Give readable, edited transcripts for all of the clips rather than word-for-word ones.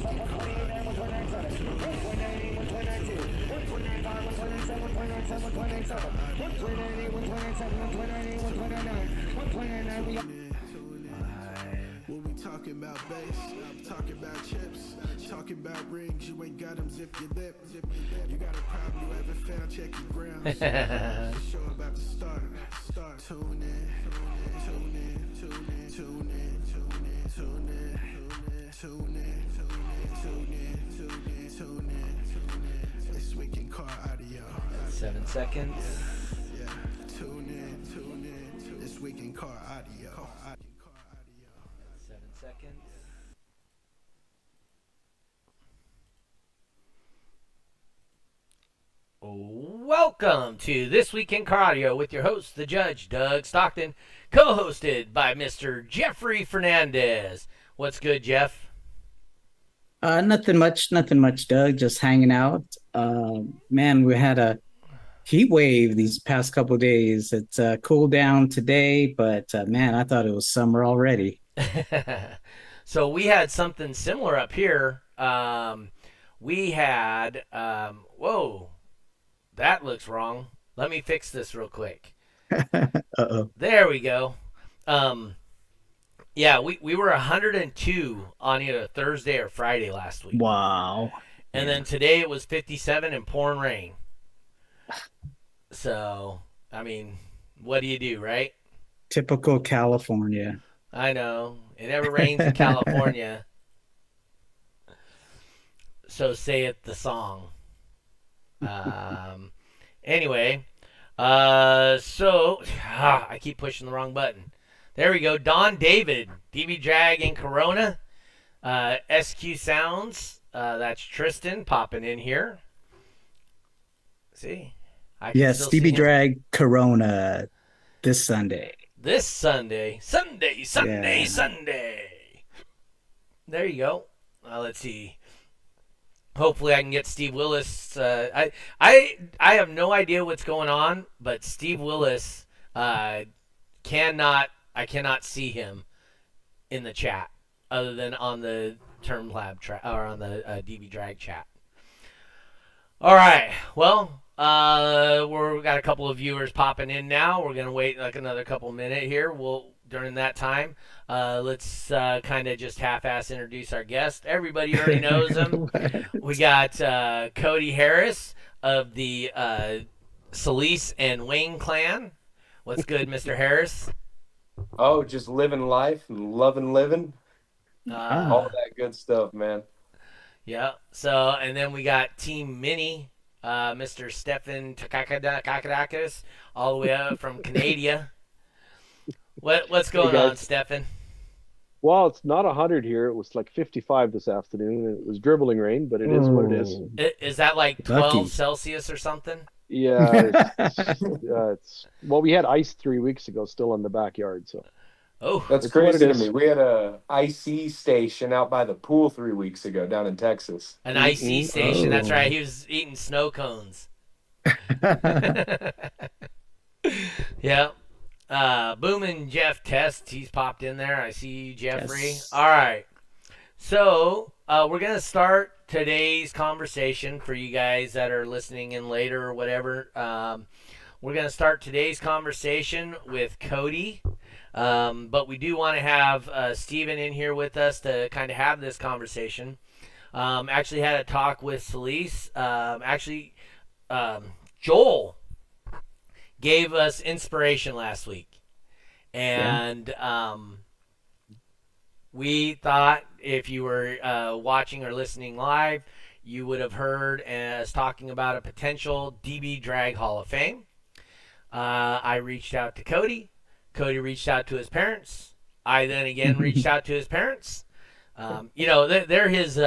When we talking about bass, talking about chips, talking about rings, you ain't got them, zip your lip. You got a problem, you haven't found, check your grounds. The show about to start. Tune in, tune in, tune in, tune in, tune in, tune in, tune in, tune in, tune in, tune in. This week in car audio. 7 seconds. Yeah, tune in. This week in car audio. 7 seconds. Welcome to This Week in Car Audio with your host, the Judge, Doug Stockton, co-hosted by Mr. Jeffrey Fernandez. What's good, Jeff? Nothing much, Doug. Just hanging out. Man, we had a heat wave these past couple of days. It's cooled down today, but man, I thought it was summer already. So we had something similar up here. We had, whoa, that looks wrong. Let me fix this real quick. Uh-oh. There we go. Yeah, we were 102 on either Thursday or Friday last week. Wow. And then today it was 57 and pouring rain. So, I mean, what do you do, right? Typical California. I know. It never rains in California. So saith the song. Anyway, I keep pushing the wrong button. There we go. Don David, DBDRA and Corona, SQ Sounds. That's Tristan popping in here. See? Yes, DBDRA Corona this Sunday. This Sunday. Yeah. Sunday. There you go. Let's see. Hopefully I can get Steve Willis. I have no idea what's going on, but Steve Willis I cannot see him in the chat other than on the Term Lab or on the DBDRA chat. All right. Well, we've got a couple of viewers popping in now. We're gonna wait like another couple minutes here. During that time, let's kind of just half-ass introduce our guest. Everybody already knows him. We got Cody Harris of the Solis and Wayne clan. What's good, Mr. Harris? Oh, just living life and loving living. All that good stuff, man. Yeah. So, and then we got Team Mini, Mr. Stefan Takakadakis, all the way up from Canada. What's going on, Stefan? Well, it's not 100 here. It was like 55 this afternoon. It was dribbling rain, but it is what it is. Is that like 12 Lucky. Celsius or something? Yeah. It's well, we had ice 3 weeks ago still in the backyard. So Oh, That's It's what crazy it to is. me. We had a IC station out by the pool 3 weeks ago down in Texas. an IC station. That's Oh. right. He was eating snow cones. Yeah. Boomin' Jeff Test. He's popped in there. I see you, Jeffrey. Yes. All right. So we're going to start today's conversation for you guys that are listening in later or whatever. We're going to start today's conversation with Cody. But we do want to have Steven in here with us to kind of have this conversation. Actually had a talk with Solis. Joel gave us inspiration last week. And we thought if you were watching or listening live, you would have heard us talking about a potential DBDRA Hall of Fame. I reached out to Cody. Cody reached out to his parents. I then again reached out to his parents. They're his.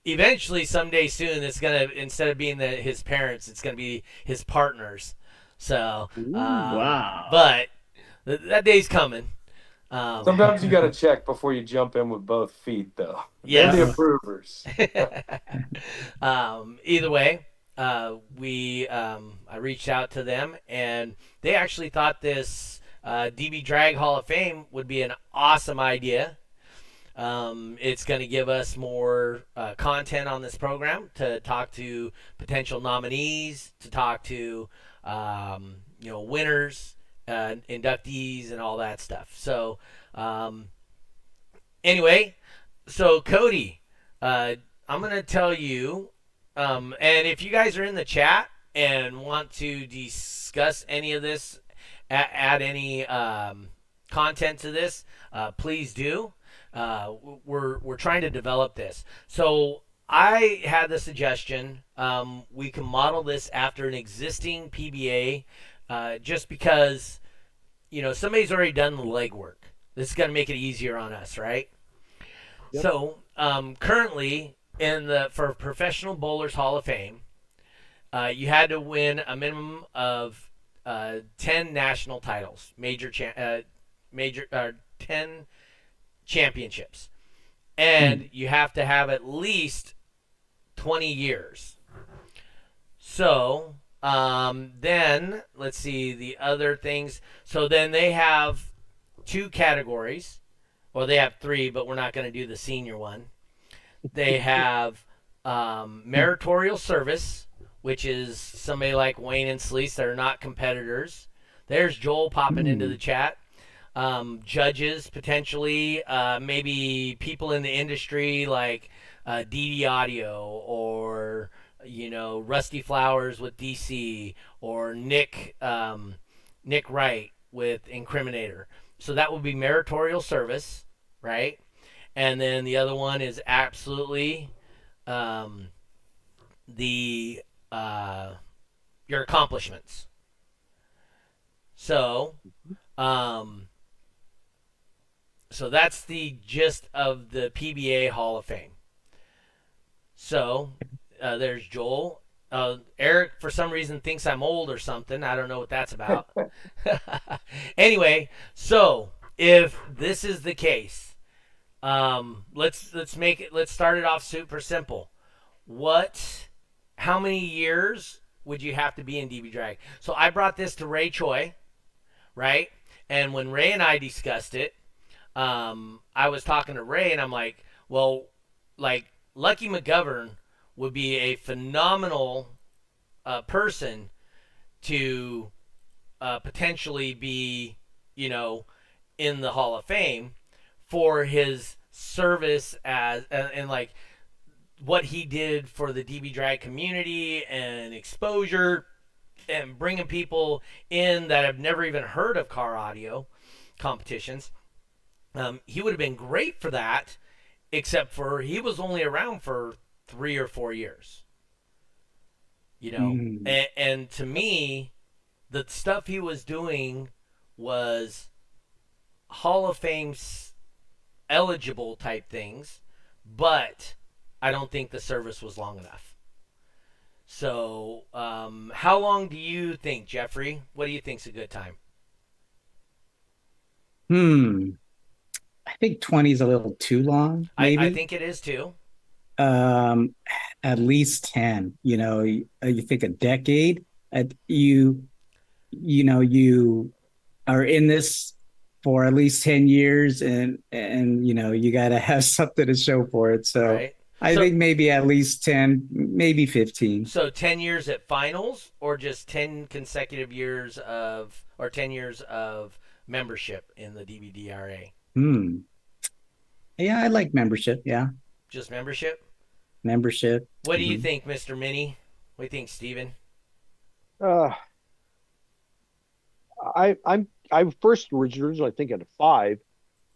Eventually, someday soon, it's gonna, instead of being his parents, it's gonna be his partners. So, wow. But that day's coming. Sometimes you got to check before you jump in with both feet, though. Yes. They're the approvers. Either way, I reached out to them, and they actually thought this DBDRA Hall of Fame would be an awesome idea. It's going to give us more content on this program to talk to potential nominees, to talk to winners, inductees, and all that stuff. So anyway, so Cody, I'm going to tell you, and if you guys are in the chat and want to discuss any of this, add any content to this, please do. We're trying to develop this. So I had the suggestion we can model this after an existing PBA, just because somebody's already done the legwork. This is going to make it easier on us, right? Yep. So currently for Professional Bowlers Hall of Fame, you had to win a minimum of 10 national titles, 10 championships, and you have to have at least 20 years. So then let's see the other things. So then they have 2 categories. Well, they have 3, but we're not going to do the senior one. They have meritorial service, which is somebody like Wayne and Sleece that are not competitors. There's Joel popping into the chat. Judges, potentially, maybe people in the industry like DD Audio, or Rusty Flowers with DC, or Nick Wright with Incriminator. So that would be meritorial service, right? And then the other one is absolutely your accomplishments. So so that's the gist of the PBA Hall of Fame. So there's Joel. Eric, for some reason, thinks I'm old or something. I don't know what that's about. Anyway, so if this is the case, let's start it off super simple. How many years would you have to be in DBDRA? So I brought this to Ray Choi, right? And when Ray and I discussed it, I was talking to Ray, and I'm like, well, like Lucky McGovern would be a phenomenal person to potentially be, in the Hall of Fame for his service and like what he did for the DBDRA community and exposure and bringing people in that have never even heard of car audio competitions. He would have been great for that, except for he was only around for 3 or 4 years. And to me, the stuff he was doing was Hall of Fame eligible type things, but I don't think the service was long enough. So how long do you think, Jeffrey? What do you think's a good time? I think 20 is a little too long, maybe. I think it is too. At least 10. You think a decade. You are in this for at least 10 years, and you got to have something to show for it. So right. I think maybe at least 10, maybe 15. So 10 years at finals, or just 10 consecutive years or 10 years of membership in the DBDRA? Yeah, I like membership. Yeah. Just membership? Membership. What do you think, Mr. Minnie? What do you think, Steven? I first originally think at 5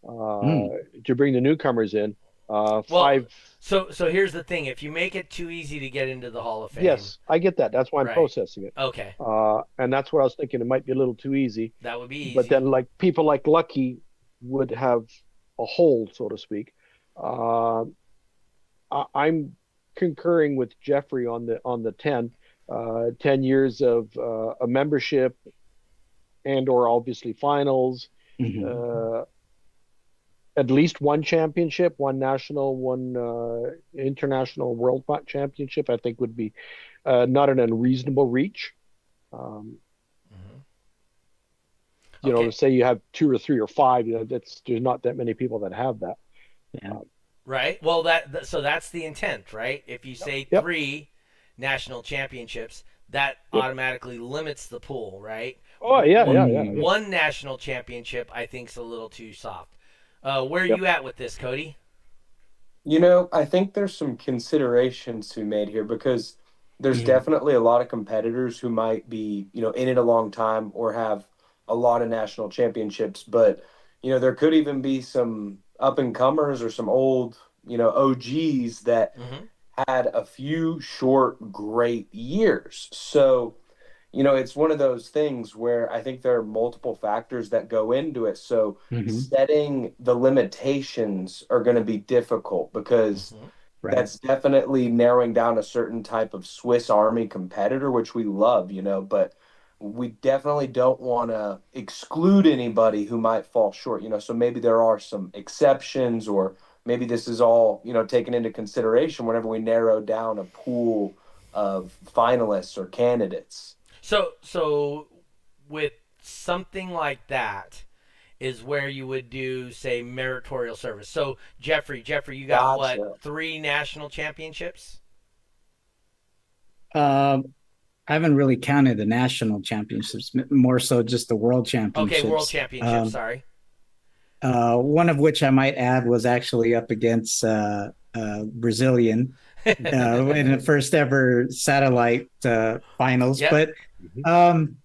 to bring the newcomers in. 5. So here's the thing: if you make it too easy to get into the Hall of Fame, yes, I get that. That's why I'm processing it. Okay. And that's what I was thinking. It might be a little too easy. That would be easy. But then, like people like Lucky would have a hole, so to speak. I'm concurring with Jeffrey on the 10. 10 years of a membership and or obviously finals. At least one championship, one national, one international world championship, I think would be not an unreasonable reach. To say you have 2 or 3 or 5, there's not that many people that have that. Yeah. Right. Well, so that's the intent, right? If you say Yep. 3 national championships, that Yep. automatically limits the pool, right? Oh yeah, yeah, yeah, Mm. yeah. One national championship, I think, is a little too soft. Where are Yep. you at with this, Cody? I think there's some considerations to be made here because there's Mhm. definitely a lot of competitors who might be, in it a long time or have a lot of national championships, but there could even be some up and comers or some old, OGs that Mm-hmm. had a few short, great years. So, it's one of those things where I think there are multiple factors that go into it. So, Mhm. setting the limitations are going to be difficult because Mm-hmm. Right. that's definitely narrowing down a certain type of Swiss Army competitor, which we love, but we definitely don't want to exclude anybody who might fall short, so maybe there are some exceptions, or maybe this is all, taken into consideration whenever we narrow down a pool of finalists or candidates. So with something like that is where you would do, say, meritorial service. So Jeffrey, you got what, Gotcha. 3 national championships? Um, I haven't really counted the national championships, more so just the world Okay, world championships. championships. Sorry. One of which I might add was actually up against Brazilian in the first ever satellite finals. Yep. But Mhm. um,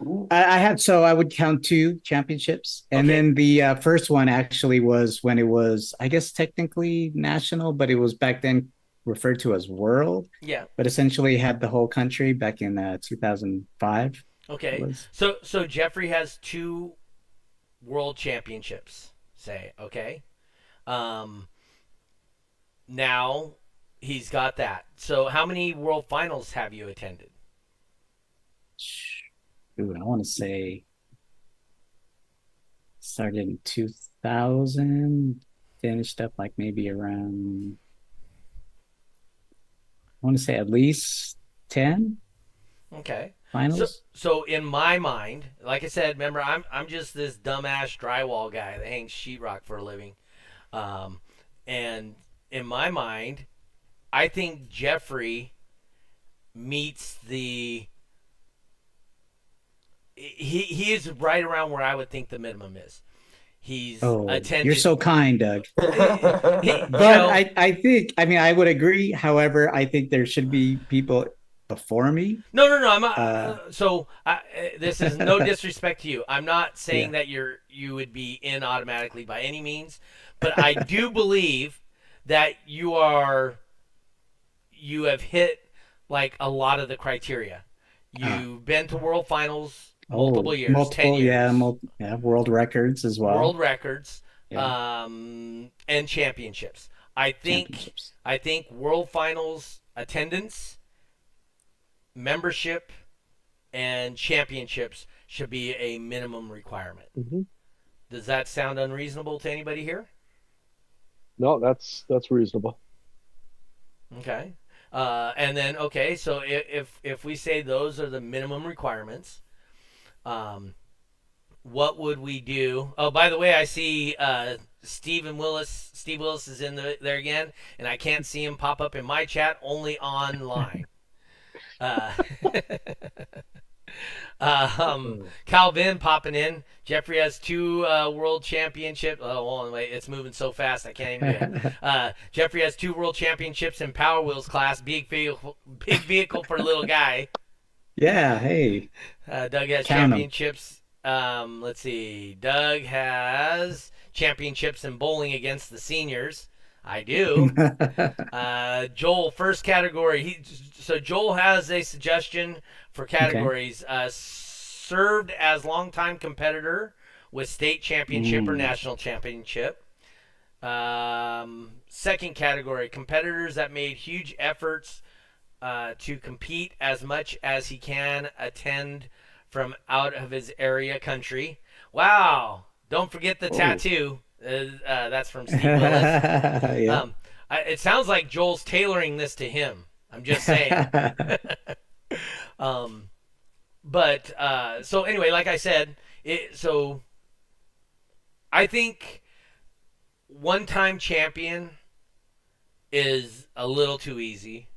Ooh. I had, so I would count 2 championships, and Okay. then the first one actually was when it was, I guess, technically national, but it was back then referred to as world, Yeah. but essentially had the whole country back in 2005. It Okay. was. So Jeffrey has 2 world championships. Say, okay. Um, Now he's got that. So how many world finals have you attended? Ooh, I want to say started in 2000, finished up like maybe around, I want to say at least 10 Okay. So finals. so in my mind, like I said, remember I'm just this dumbass drywall guy that hangs sheetrock for a living. Um, and in my mind, I think Jeffrey meets he is right around where I would think the minimum is. He's Oh, you're attended so kind, Doug. he, you But know, I think, I mean, I would agree. However, I think there should be people before me. no. I'm not, Uh, this is no disrespect to you. I'm not saying yeah. that you would be in automatically by any means, but I do believe that you have hit like a lot of the criteria. Uh, You've been to world finals multiple oh, years, 10 multiple, yeah, years, yeah, world records as well. world records, Yeah, and championships. I think championships. I think world finals attendance, membership, and championships should be a minimum requirement. Mhm. Does that sound unreasonable to anybody here? No, that's reasonable. Okay. And then okay, so if we say those are the minimum requirements, um, what would we do? Oh, by the way, I see Steve Willis. Steve Willis is in there again, and I can't see him pop up in my chat, only online. Uh, Mm. Calvin popping in. Jeffrey has 2 world championships. Oh, well, wait, it's moving so fast I can't even do it. Jeffrey has 2 world championships in Power Wheels class. Big vehicle for a little guy. Yeah, hey, Doug has count them. championships. Let's see. Doug has championships in bowling against the seniors. I do. Joel, first category. So Joel has a suggestion for Okay. categories. Served as longtime competitor with state championship or Mm. national championship. Second category, competitors that made huge efforts to compete as much as he can attend from out of his area country. Wow. Don't forget the Oh, tattoo. That's from Steve Willis. Yeah. Um, it sounds like Joel's tailoring this to him. I'm just saying. um, but so anyway, like I said, so I think one-time champion is a little too easy.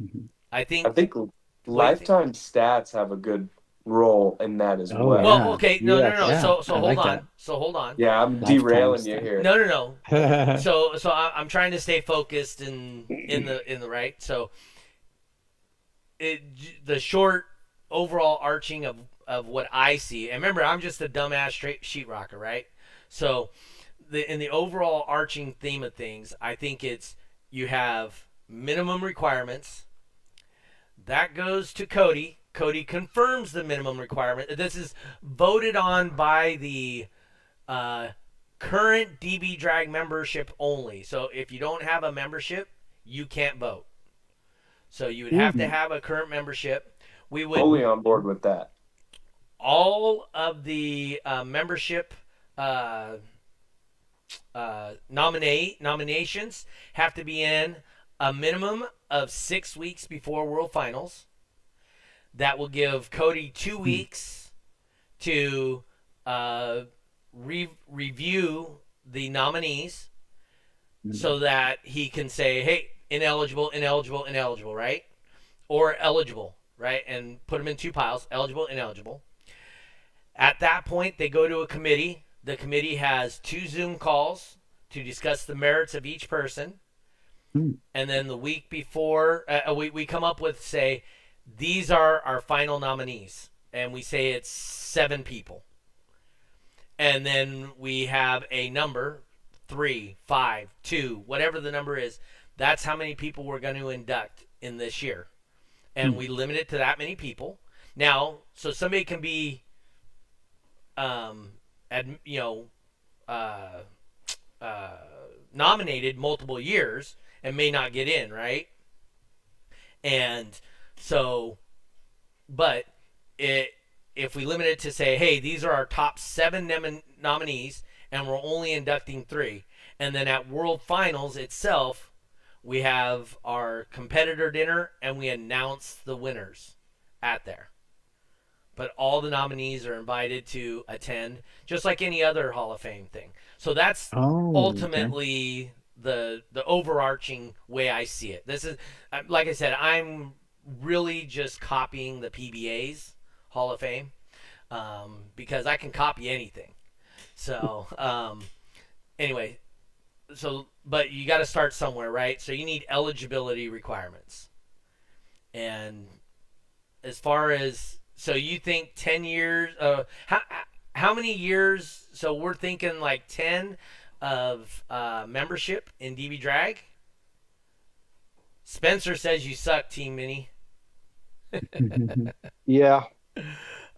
Mhm. I I think. think What do you think? lifetime stats have a good role in that as Oh, well. Well, yeah. okay, no. Yes. Yeah, So I hold like on. that. So hold on. Yeah, I'm Lifetime derailing you stat. here. No. So I'm trying to stay focused in the right. So the short overall arching of what I see. And remember, I'm just a dumbass straight sheetrocker, right? So in the overall arching theme of things, I think it's you have minimum requirements. That goes to Cody. Cody confirms the minimum requirement. This is voted on by the uh, current DB Drag membership only. So if you don't have a membership, you can't vote. So you would have to Mhm. have a current membership. We would Fully on board with that. all of the membership uh, nominations have to be in a minimum of 6 weeks before World Finals. That will give Cody 2 weeks to review the nominees so that he can say, hey, ineligible, right? Or eligible, right? And put them in two piles, eligible, ineligible. At that point, they go to a committee. The committee has 2 Zoom calls to discuss the merits of each person. Mm. And then the week before, we come up with, say, these are our final nominees. And we say it's 7 people. And then we have a number, 3, 5, 2, whatever the number is. That's how many people we're going to induct in this year. And we limit it to that many people. Now, so somebody can be, nominated multiple years and may not get in, right? And so, but if we limit it to say, hey, these are our top 7 nominees, and we're only inducting 3, and then at World Finals itself, we have our competitor dinner and we announce the winners at there. But all the nominees are invited to attend, just like any other Hall of Fame thing. So that's Oh, okay. ultimately the overarching way I see it. This is, like I said, I'm really just copying the PBA's Hall of Fame because I can copy anything. So anyway, but you got to start somewhere, right? So you need eligibility requirements. And as far as, so you think 10 years, how many years? So we're thinking like 10 of membership in DB Drag. Spencer says you suck, Team Mini. Yeah,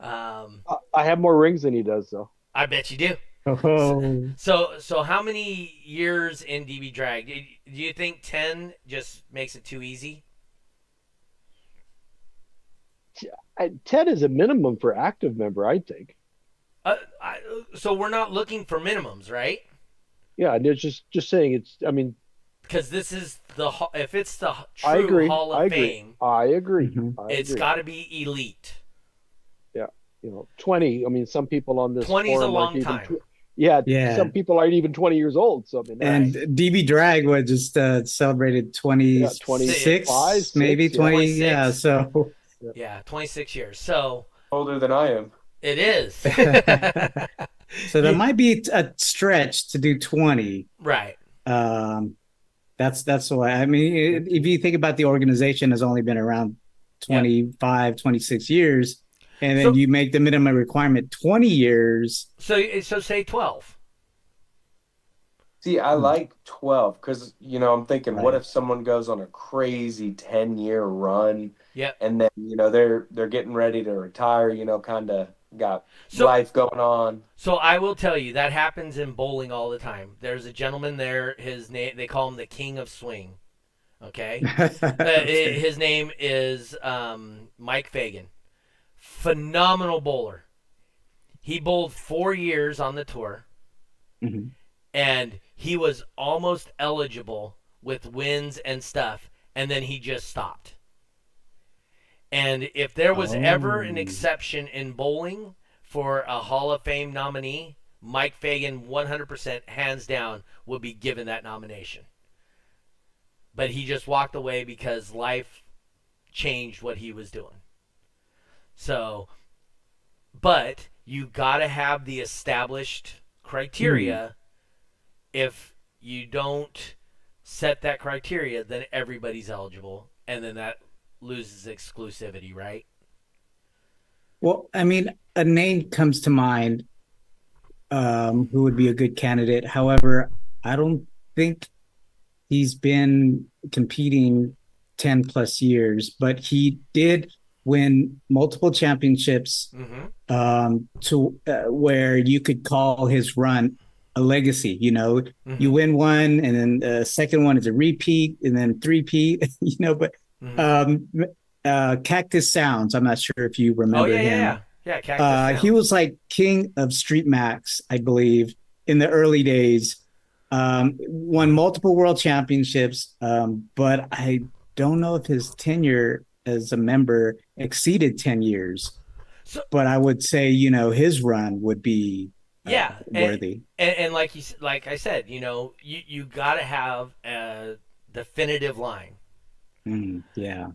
Um, I have more rings than he does, though. I bet you do. Oh, So how many years in DB Drag? Do you think 10 just makes it too easy? 10 is a minimum for active member, I think. So we're not looking for minimums, right? Yeah, and it's just saying it's. I mean, Because this is if it's the I true agree. Hall of I agree. Fame, I agree. Mhm. I it's agree. got to be elite. Yeah, 20. I mean, some people on this 20 is a forum aren't long even time. yeah, yeah. some people aren't even 20 years old. So I mean, And DB Drag was just celebrated 26, 25, maybe 6, yeah. 20. 26. Yeah. So, Yeah, 26 years. So Older than I am. it is. so that might be a stretch to do 20. Right. That's why. I mean, if you think about the organization has only been around 25, 26 years, and then So- you make the minimum requirement 20 years. So say 12. See, I like 12 because, I'm thinking, what Right. if someone goes on a crazy 10-year run Yep. and then, they're getting ready to retire, kind of got So- life going on. So I will tell you that happens in bowling all the time. There's a gentleman there. His name, they call him the King of Swing. Okay. Okay. His name is Mike Fagan. Phenomenal bowler. He bowled 4 years on the tour, Mhm. and he was almost eligible with wins and stuff, and then he just stopped. And if there was ever an Oh. exception in bowling for a Hall of Fame nominee, Mike Fagan 100% hands down would be given that nomination. But he just walked away because life changed what he was doing. So, but you got to have the established criteria. If you don't set that criteria, then everybody's eligible, and then that loses exclusivity, right? Well, I mean, a name comes to mind who would be a good candidate. However, I don't think he's been competing 10 plus years, but he did win multiple championships to where you could call his run a legacy. You win one, and then the second one is a repeat, and then three-peat, but Cactus Sounds, I'm not sure if you remember him. Yeah, Cactus Sounds. He was like king of Street Max, I believe, in the early days. Won multiple world championships, but I don't know if his tenure as a member exceeded 10 years. But I would say, his run would be worthy. And like I said, you got to have a definitive line. Yeah.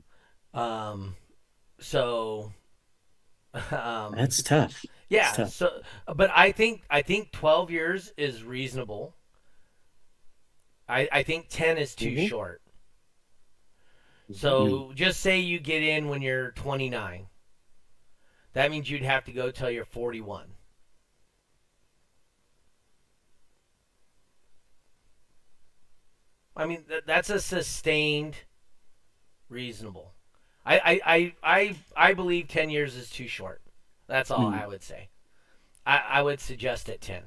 So that's tough. Yeah. That's tough. So, but I think 12 years is reasonable. I think 10 is too short. So just say you get in when you're 29. That means you'd have to go till you're 41. I mean, that's a sustained, reasonable. I believe 10 years is too short. That's all I would say. I would suggest at 10.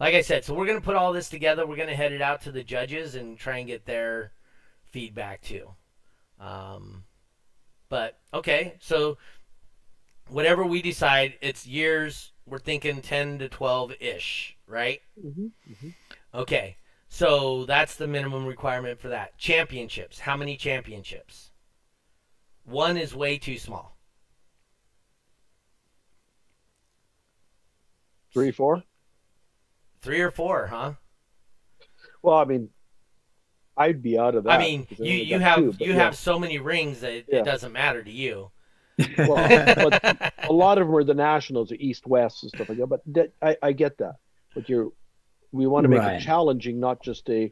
Like I said, so we're going to put all this together. We're going to head it out to the judges and try and get their feedback too. But, okay, so whatever we decide, it's years. We're thinking 10 to 12-ish, right? Okay, so that's the minimum requirement for that. Championships. How many championships? One is way too small. 3, 4? 3 or 4, huh? Well, I mean, I'd be out of that. I mean, you have so many rings that it doesn't matter to you. Well, but a lot of them are the nationals, or East West and stuff like that. But I get that. But we want to make it challenging, not just a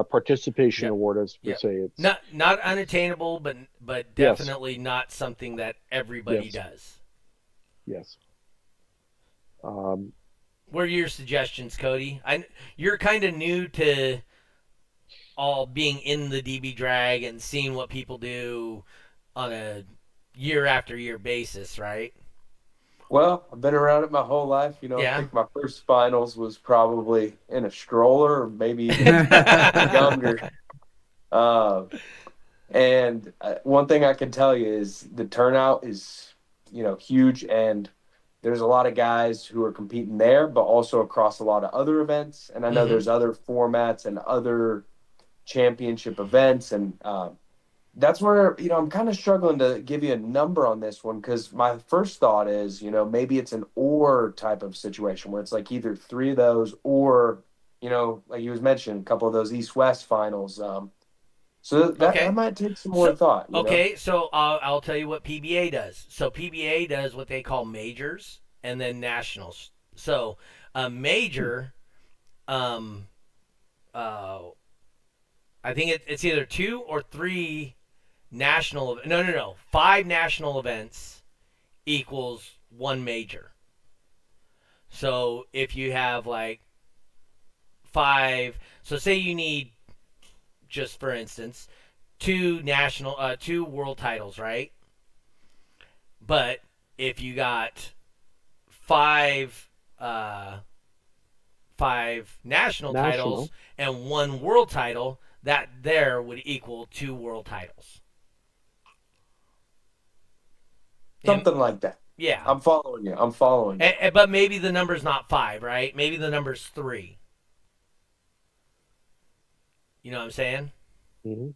participation award, as we say. It's not unattainable, but definitely not something that everybody does. Yes. What are your suggestions, Cody? You're kind of new to all being in the DB drag and seeing what people do on a year after year basis, right? Well, I've been around it my whole life. I think my first finals was probably in a stroller, or maybe even younger. And one thing I can tell you is the turnout is, huge, and there's a lot of guys who are competing there, but also across a lot of other events. And I know there's other formats and other championship events, and that's where I'm kind of struggling to give you a number on this one, because my first thought is maybe it's an or type of situation where it's like either 3 of those, or like you was mentioning, a couple of those East-West finals. So that might take some more thought. So I'll tell you what PBA does. So PBA does what they call majors and then nationals. So a major, I think it's either 2 or 3 national. No. 5 national events equals 1 major. So if you have like 5, so say you need, just for instance, 2 world titles, right? But if you got 5 national titles and 1 world title, that there would equal 2 world titles. Something like that. Yeah. I'm following you. But maybe the number's not 5, right? Maybe the number's 3. You know what I'm saying? Mm-hmm.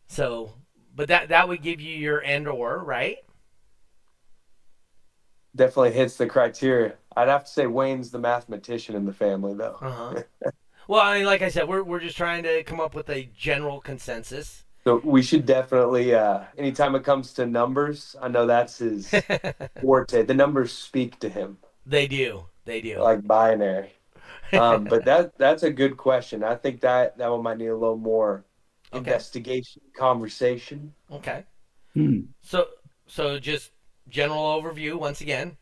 So, but that would give you your and or, right? Definitely hits the criteria. I'd have to say Wayne's the mathematician in the family, though. Uh-huh. Well, I mean, like I said, we're just trying to come up with a general consensus. So we should definitely, anytime it comes to numbers, I know that's his forte. The numbers speak to him They do. They do. like binary. But that's a good question. I think that one might need a little more Okay. investigation, conversation. Okay. Hmm. So just general overview once again.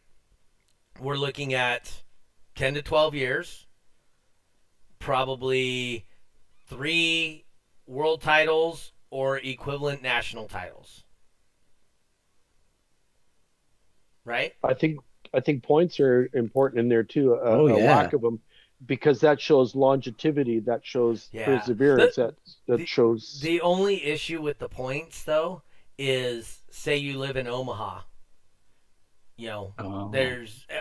We're looking at 10 to 12 years, probably 3 world titles or equivalent national titles. Right? I think points are important in there too. Oh, A yeah. lack of them, because that shows longevity, that shows Yeah. perseverance, that the- shows. The only issue with the points, though, is say you live in Omaha. Oh.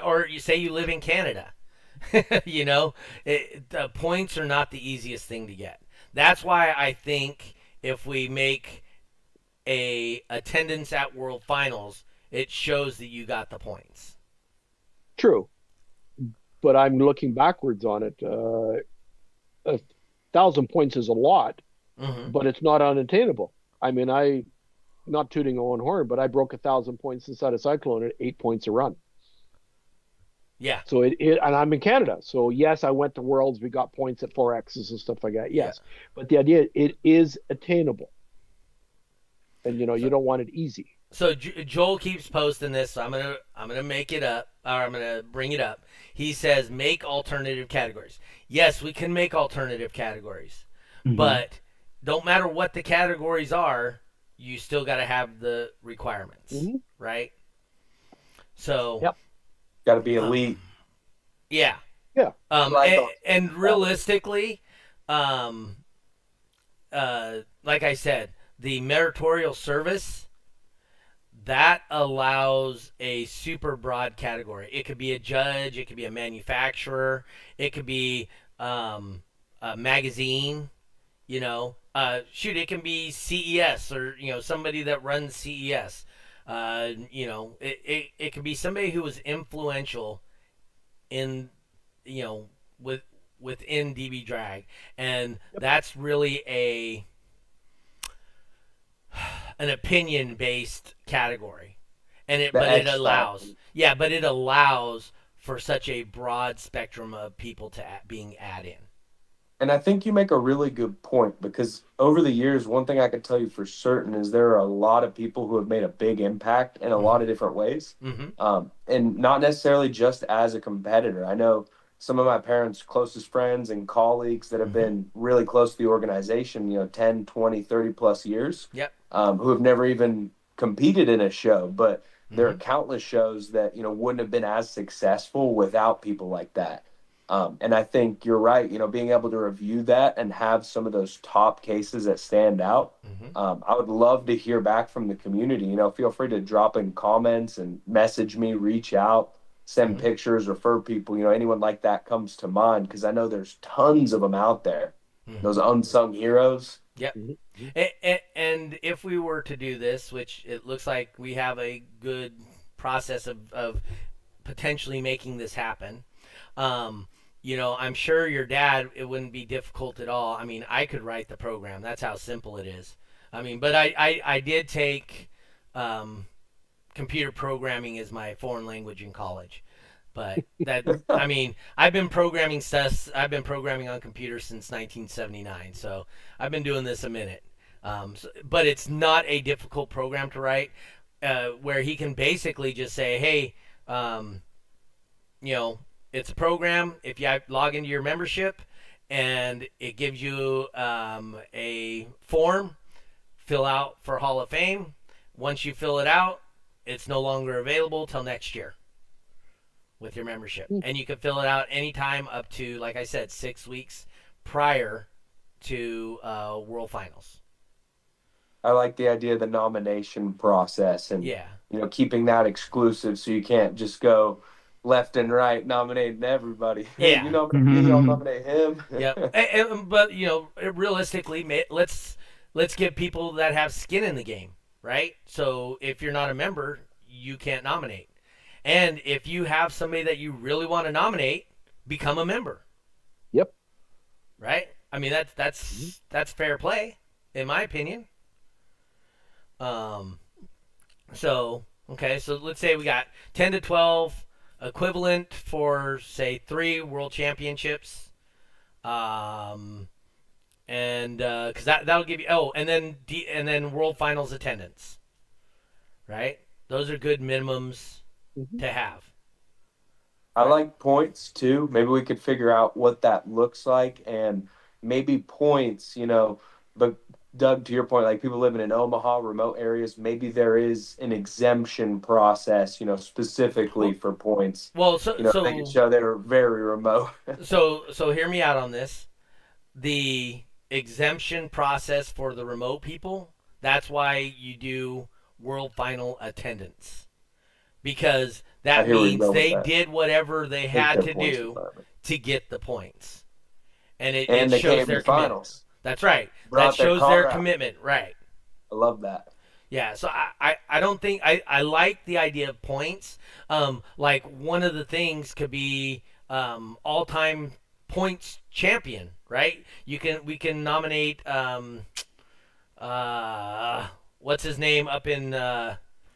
Or you say you live in Canada. The points are not the easiest thing to get. That's why I think if we make a attendance at World Finals, it shows that you got the points. True, but I'm looking backwards on it. 1,000 points is a lot, Mm-hmm. but it's not unattainable. I mean, not tooting my own horn, but I broke 1,000 points inside a cyclone at 8 points a run. Yeah. So and I'm in Canada. So yes, I went to Worlds. We got points at 4X's and stuff like that. Yes, but the idea, it is attainable, and you don't want it easy. So Joel keeps posting this. So I'm gonna make it up, or I'm gonna bring it up. He says make alternative categories. Yes, we can make alternative categories, Mhm. but don't matter what the categories are, you still got to have the requirements, Mhm. right? So Yep. Got to be elite. yeah, Yeah. and realistically, like I said, the meritorial service that allows a super broad category. It could be a judge, it could be a manufacturer, it could be a magazine. It can be CES or somebody that runs CES. It could be somebody who was influential in within DB Drag, and that's really an opinion based category, and The it X allows factor. but it allows for such a broad spectrum of people to being add in. And I think you make a really good point, because over the years, one thing I can tell you for certain is there are a lot of people who have made a big impact in a lot of different ways. Mm-hmm. And not necessarily just as a competitor. I know some of my parents' closest friends and colleagues that have Mm-hmm. been really close to the organization, 10, 20, 30 plus years, Yep. who have never even competed in a show. But there are Mm-hmm. countless shows that, wouldn't have been as successful without people like that. And I think you're right, being able to review that and have some of those top cases that stand out. Mm-hmm. I would love to hear back from the community. Feel free to drop in comments and message me, reach out, send Mm-hmm. pictures, refer people. Anyone like that comes to mind, because I know there's tons of them out there. Mm-hmm. Those unsung heroes. Yep. Mhm. And if we were to do this, which it looks like we have a good process of potentially making this happen, I'm sure your dad, it wouldn't be difficult at all. I mean, I could write the program. That's how simple it is. I mean, but I did take computer programming as my foreign language in college. But I've been programming stuff. I've been programming on computers since 1979. So I've been doing this a minute. But it's not a difficult program to write, where he can basically just say, hey, it's a program. If you log into your membership, and it gives you a form, fill out for Hall of Fame. Once you fill it out, it's no longer available till next year with your membership. And you can fill it out anytime up to, like I said, 6 weeks prior to World Finals. I like the idea of the nomination process and Yeah. keeping that exclusive, so you can't just go left and right nominating everybody. Hey, Yeah. you nominate me, I'll nominate him. Yep. But realistically, let's get people that have skin in the game, right? So if you're not a member, you can't nominate. And if you have somebody that you really want to nominate, become a member. Yep. Right? I mean, that's fair play, in my opinion. So let's say we got 10 to 12 equivalent for, say, 3 world championships. And because that'll give you and then world finals attendance, right? Those are good minimums to have. I like points too. Maybe we could figure out what that looks like, and maybe points, but Doug, to your point, like people living in Omaha, remote areas, maybe there is an exemption process, specifically for points. Well, They can show they're very remote. so hear me out on this. The exemption process for the remote people, that's why you do world final attendance. Because that means they did whatever they had to do to get the points. And it shows their commitment. That's right. That shows their commitment. Right. I love that. Yeah, so I don't think I like the idea of points. Like one of the things could be all-time points champion, right? We can nominate what's his name up in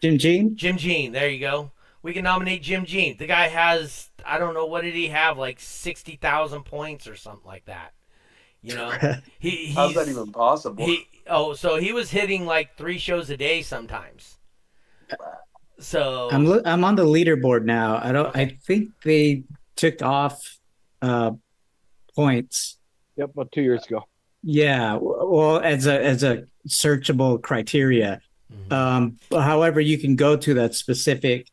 Jim Jean. Jim Jean. There you go. We can nominate Jim Jean. The guy has, I don't know, what did he have, like 60,000 points or something like that. How's that even possible? So he was hitting like 3 shows a day sometimes. So I'm on the leaderboard now. Okay. I think they took off points. Yep, about 2 years ago. Yeah, well, as a searchable criteria. However, you can go to that specific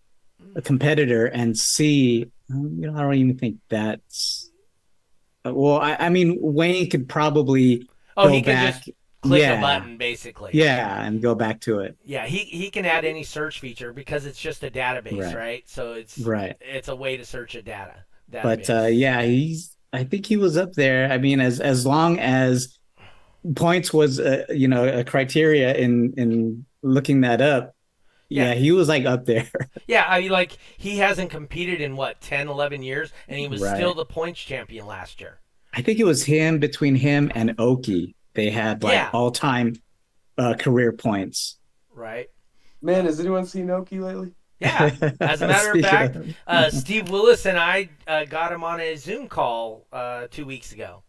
competitor and see. I don't even think that's. Well, I mean, Wayne could probably he go could back. just click a button, basically. Yeah, and go back to it. Yeah, he can add any search feature because it's just a database, right? So it's a way to search a database. But yeah, I think he was up there. I mean, as long as points was a criteria in looking that up. Yeah, he was like up there. Yeah, I mean, like he hasn't competed in 10, 11 years, and he was still the points champion last year. I think it was between him and Oki. They had all-time career points. Right. Man, has anyone seen Oki lately? Yeah. As a matter of fact, Steve Willis and I got him on a Zoom call 2 weeks ago.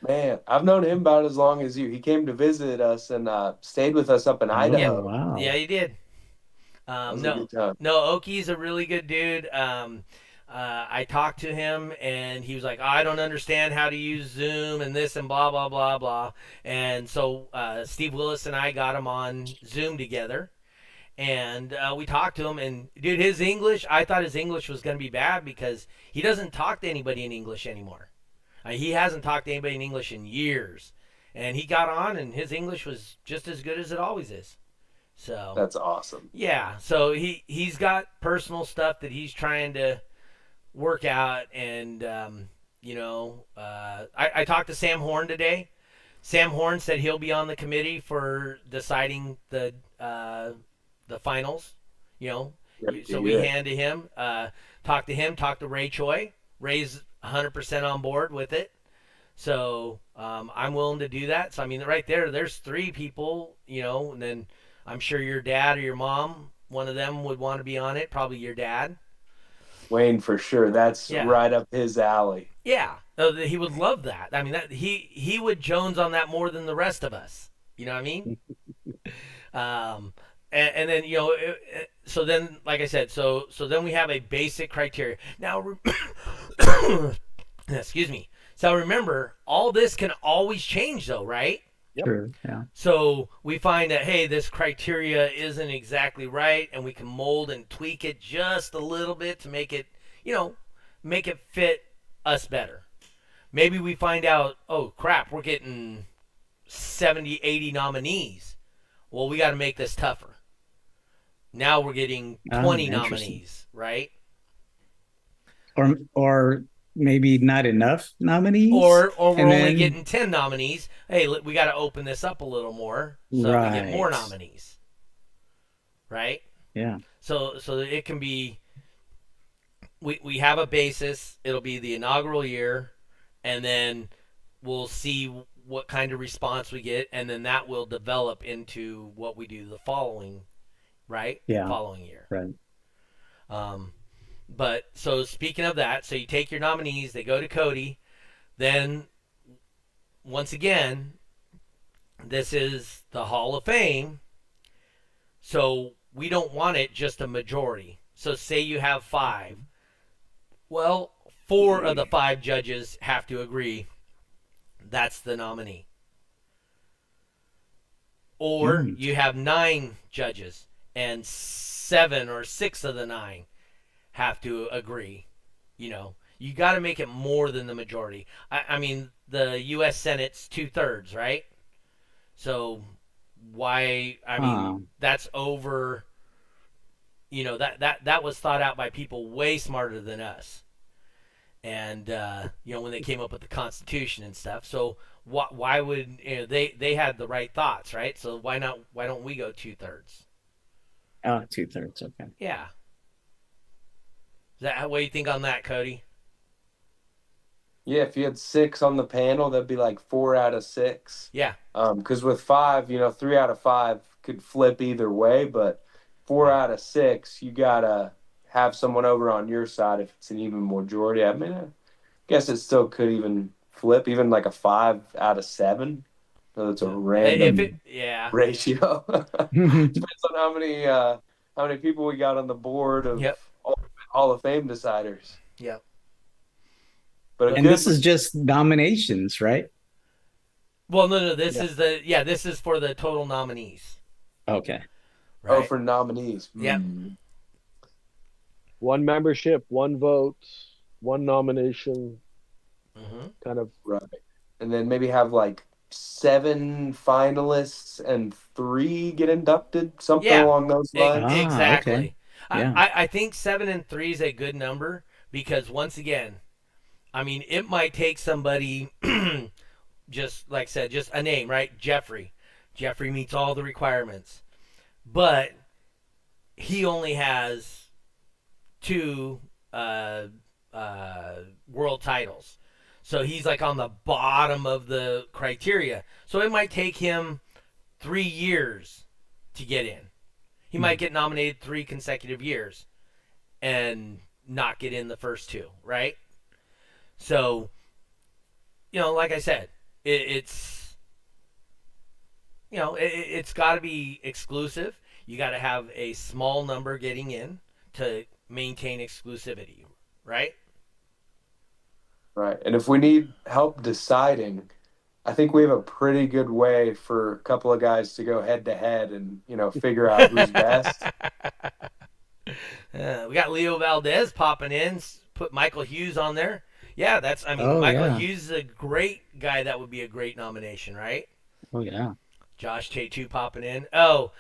Man, I've known him about as long as you. He came to visit us and stayed with us up in Idaho. Oh, wow. Yeah, he did. No, Oki's a really good dude. I talked to him, and he was like, I don't understand how to use Zoom and this and blah, blah, blah, blah. And so Steve Willis and I got him on Zoom together, and we talked to him. And, dude, his English, I thought his English was going to be bad because he doesn't talk to anybody in English anymore. He hasn't talked to anybody in English in years. And he got on, and his English was just as good as it always is. So that's awesome. Yeah, so he's got personal stuff that he's trying to work out, and I talked to Sam Horn today. Sam Horn said he'll be on the committee for deciding the finals. So we hand to him. Talk to him. Talk to Ray Choi. Ray's 100% on board with it. So I'm willing to do that. So I mean, right there's 3 people. And then I'm sure your dad or your mom, one of them would want to be on it. Probably your dad. Wayne, for sure. That's right up his alley. Yeah, he would love that. I mean, he would Jones on that more than the rest of us. You know what I mean? And then so then, like I said, so then we have a basic criteria. Now, excuse me. So remember, all this can always change, though, right? Yep. Sure, yeah. So we find that, hey, this criteria isn't exactly right, and we can mold and tweak it just a little bit to make it, make it fit us better. Maybe we find out, oh, crap, we're getting 70, 80 nominees. Well, we got to make this tougher. Now we're getting 20 nominees, right? Or maybe not enough nominees, or we're only getting 10 nominees. Hey, we got to open this up a little more so we get more nominees, right? Yeah. So it can be we have a basis. It'll be the inaugural year, and then we'll see what kind of response we get, and then that will develop into what we do the following, right? Yeah. Following year. Right. But so speaking of that, so you take your nominees, they go to Cody, then once again, this is the Hall of Fame, so we don't want it just a majority. So say you have 5. Well, 4 of the 5 judges have to agree that's the nominee. Or you have 9 judges and 7 or 6 of the 9 have to agree. You got to make it more than the majority. I mean, the U.S. Senate's 2/3, right? So why? I mean, that's over. That was thought out by people way smarter than us. And when they came up with the Constitution and stuff. So why would they had the right thoughts, right? So why don't we go 2/3? Oh, 2/3. Okay. Yeah. Is that what you think on that, Cody? Yeah, if you had 6 on the panel, that'd be like 4 out of 6. Yeah. Because with 5, 3 out of 5 could flip either way, but 4 out of 6, you gotta have someone over on your side if it's an even majority. I mean, I guess it still could even flip, even like a 5 out of 7. So it's a random ratio. Depends on how many people we got on the board of Hall of Fame deciders. Yep. But this is just nominations, right? Well, no. This is for the total nominees. Okay. Right? Oh, for nominees. Yep. One membership, one vote, one nomination. Kind of right. And then maybe have like 7 finalists and 3 get inducted, something along those lines. Exactly. Okay. Yeah. I think 7 and 3 is a good number because once again, I mean, it might take somebody, just like I said, just a name, right? Jeffrey. Jeffrey meets all the requirements. But he only has 2 world titles. So he's like on the bottom of the criteria. So it might take him 3 years to get in. He might get nominated 3 consecutive years and not get in the first 2, right? So, like I said, it's got to be exclusive. You got to have a small number getting in to maintain exclusivity, right? Right. And if we need help deciding, I think we have a pretty good way for a couple of guys to go head to head and, figure out who's best. We got Leo Valdez popping in, put Michael Hughes on there. Yeah, Michael Hughes is a great guy. That would be a great nomination, right? Oh, yeah. Josh J2 popping in. Oh,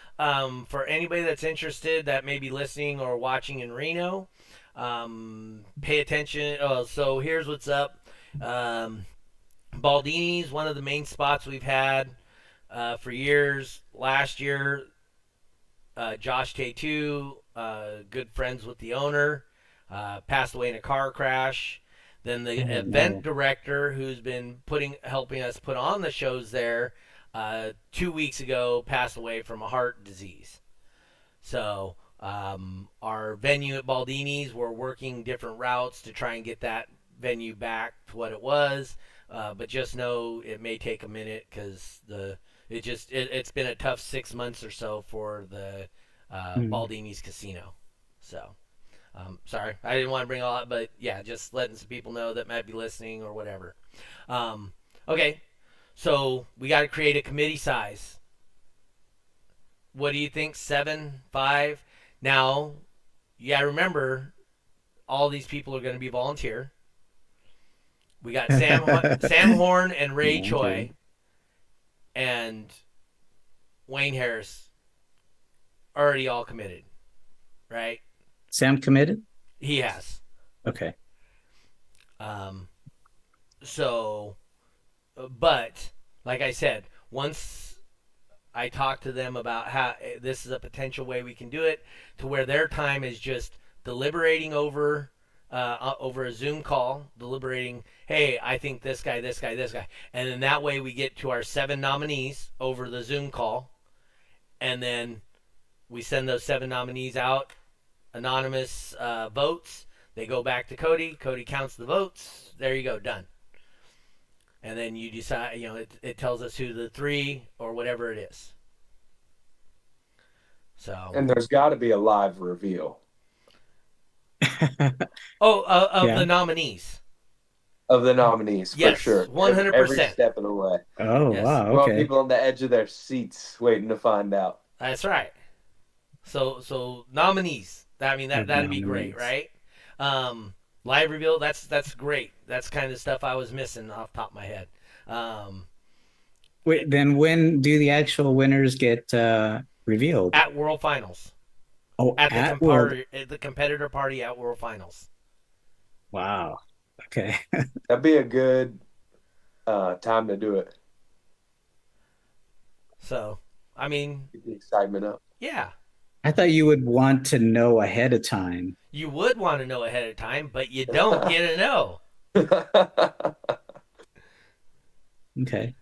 for anybody that's interested that may be listening or watching in Reno, pay attention. Oh, so here's what's up. Baldini's one of the main spots we've had for years. Last year, Josh J2, good friends with the owner, passed away in a car crash. Then the event director, who's been helping us put on the shows there, 2 weeks ago passed away from a heart disease. So our venue at Baldini's, we're working different routes to try and get that venue back to what it was. But just know it may take a minute because it's been a tough 6 months or so for the Baldini's Casino. So. Sorry, I didn't want to bring all that, but yeah, just letting some people know that might be listening or whatever. Okay, so we got to create a committee size. What do you think? 7, 5? Now, you got to remember, all these people are going to be volunteer. We got Sam Horn and Ray Choi and Wayne Harris already all committed, right? Sam committed? He has. Okay. So, but like I said, once I talked to them about how this is a potential way we can do it, to where their time is just deliberating over over a Zoom call, deliberating. Hey, I think this guy, this guy, this guy, and then that way we get to our 7 nominees over the Zoom call, and then we send those 7 nominees out, anonymous votes. They go back to Cody. Cody counts the votes. There you go, done. And then you decide. It tells us who the 3 or whatever it is. So. And there's got to be a live reveal. Of Yeah. the nominees. Of the nominees, Yes, for sure. 100%. Every step of the way. Oh, Yes. wow. We want Okay. people on the edge of their seats waiting to find out. That's right. So nominees. That'd be great, Nominees. right? Live reveal. That's great. That's kind of the stuff I was missing off the top of my head. Wait, then when do the actual winners get revealed? At World Finals. Oh, At the at World. the competitor party at World Finals. Wow. Okay. That'd be a good time to do it. So, Get the excitement up. yeah. I thought you would want to know ahead of time. You would want to know ahead of time, but you don't get to know. Okay.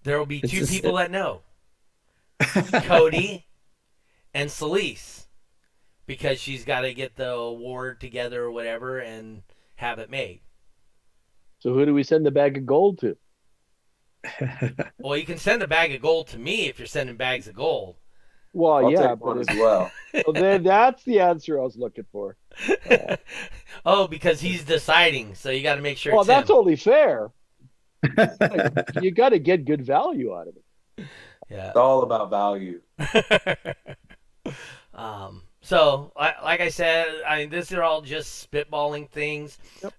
There will be It's 2 just- people that know. Cody and Celise, because she's got to get the award together or whatever and have it made. So who do we send the bag of gold to? Well, you can send a bag of gold to me if you're sending bags of gold. Well, I'll yeah, take one but as well. well, then that's the answer I was looking for. Oh, because he's deciding, so you got to make sure. Well, it's that's him. only fair. You got to get good value out of it. Yeah. It's all about value. So, like I said, these are all just spitballing things. Yep.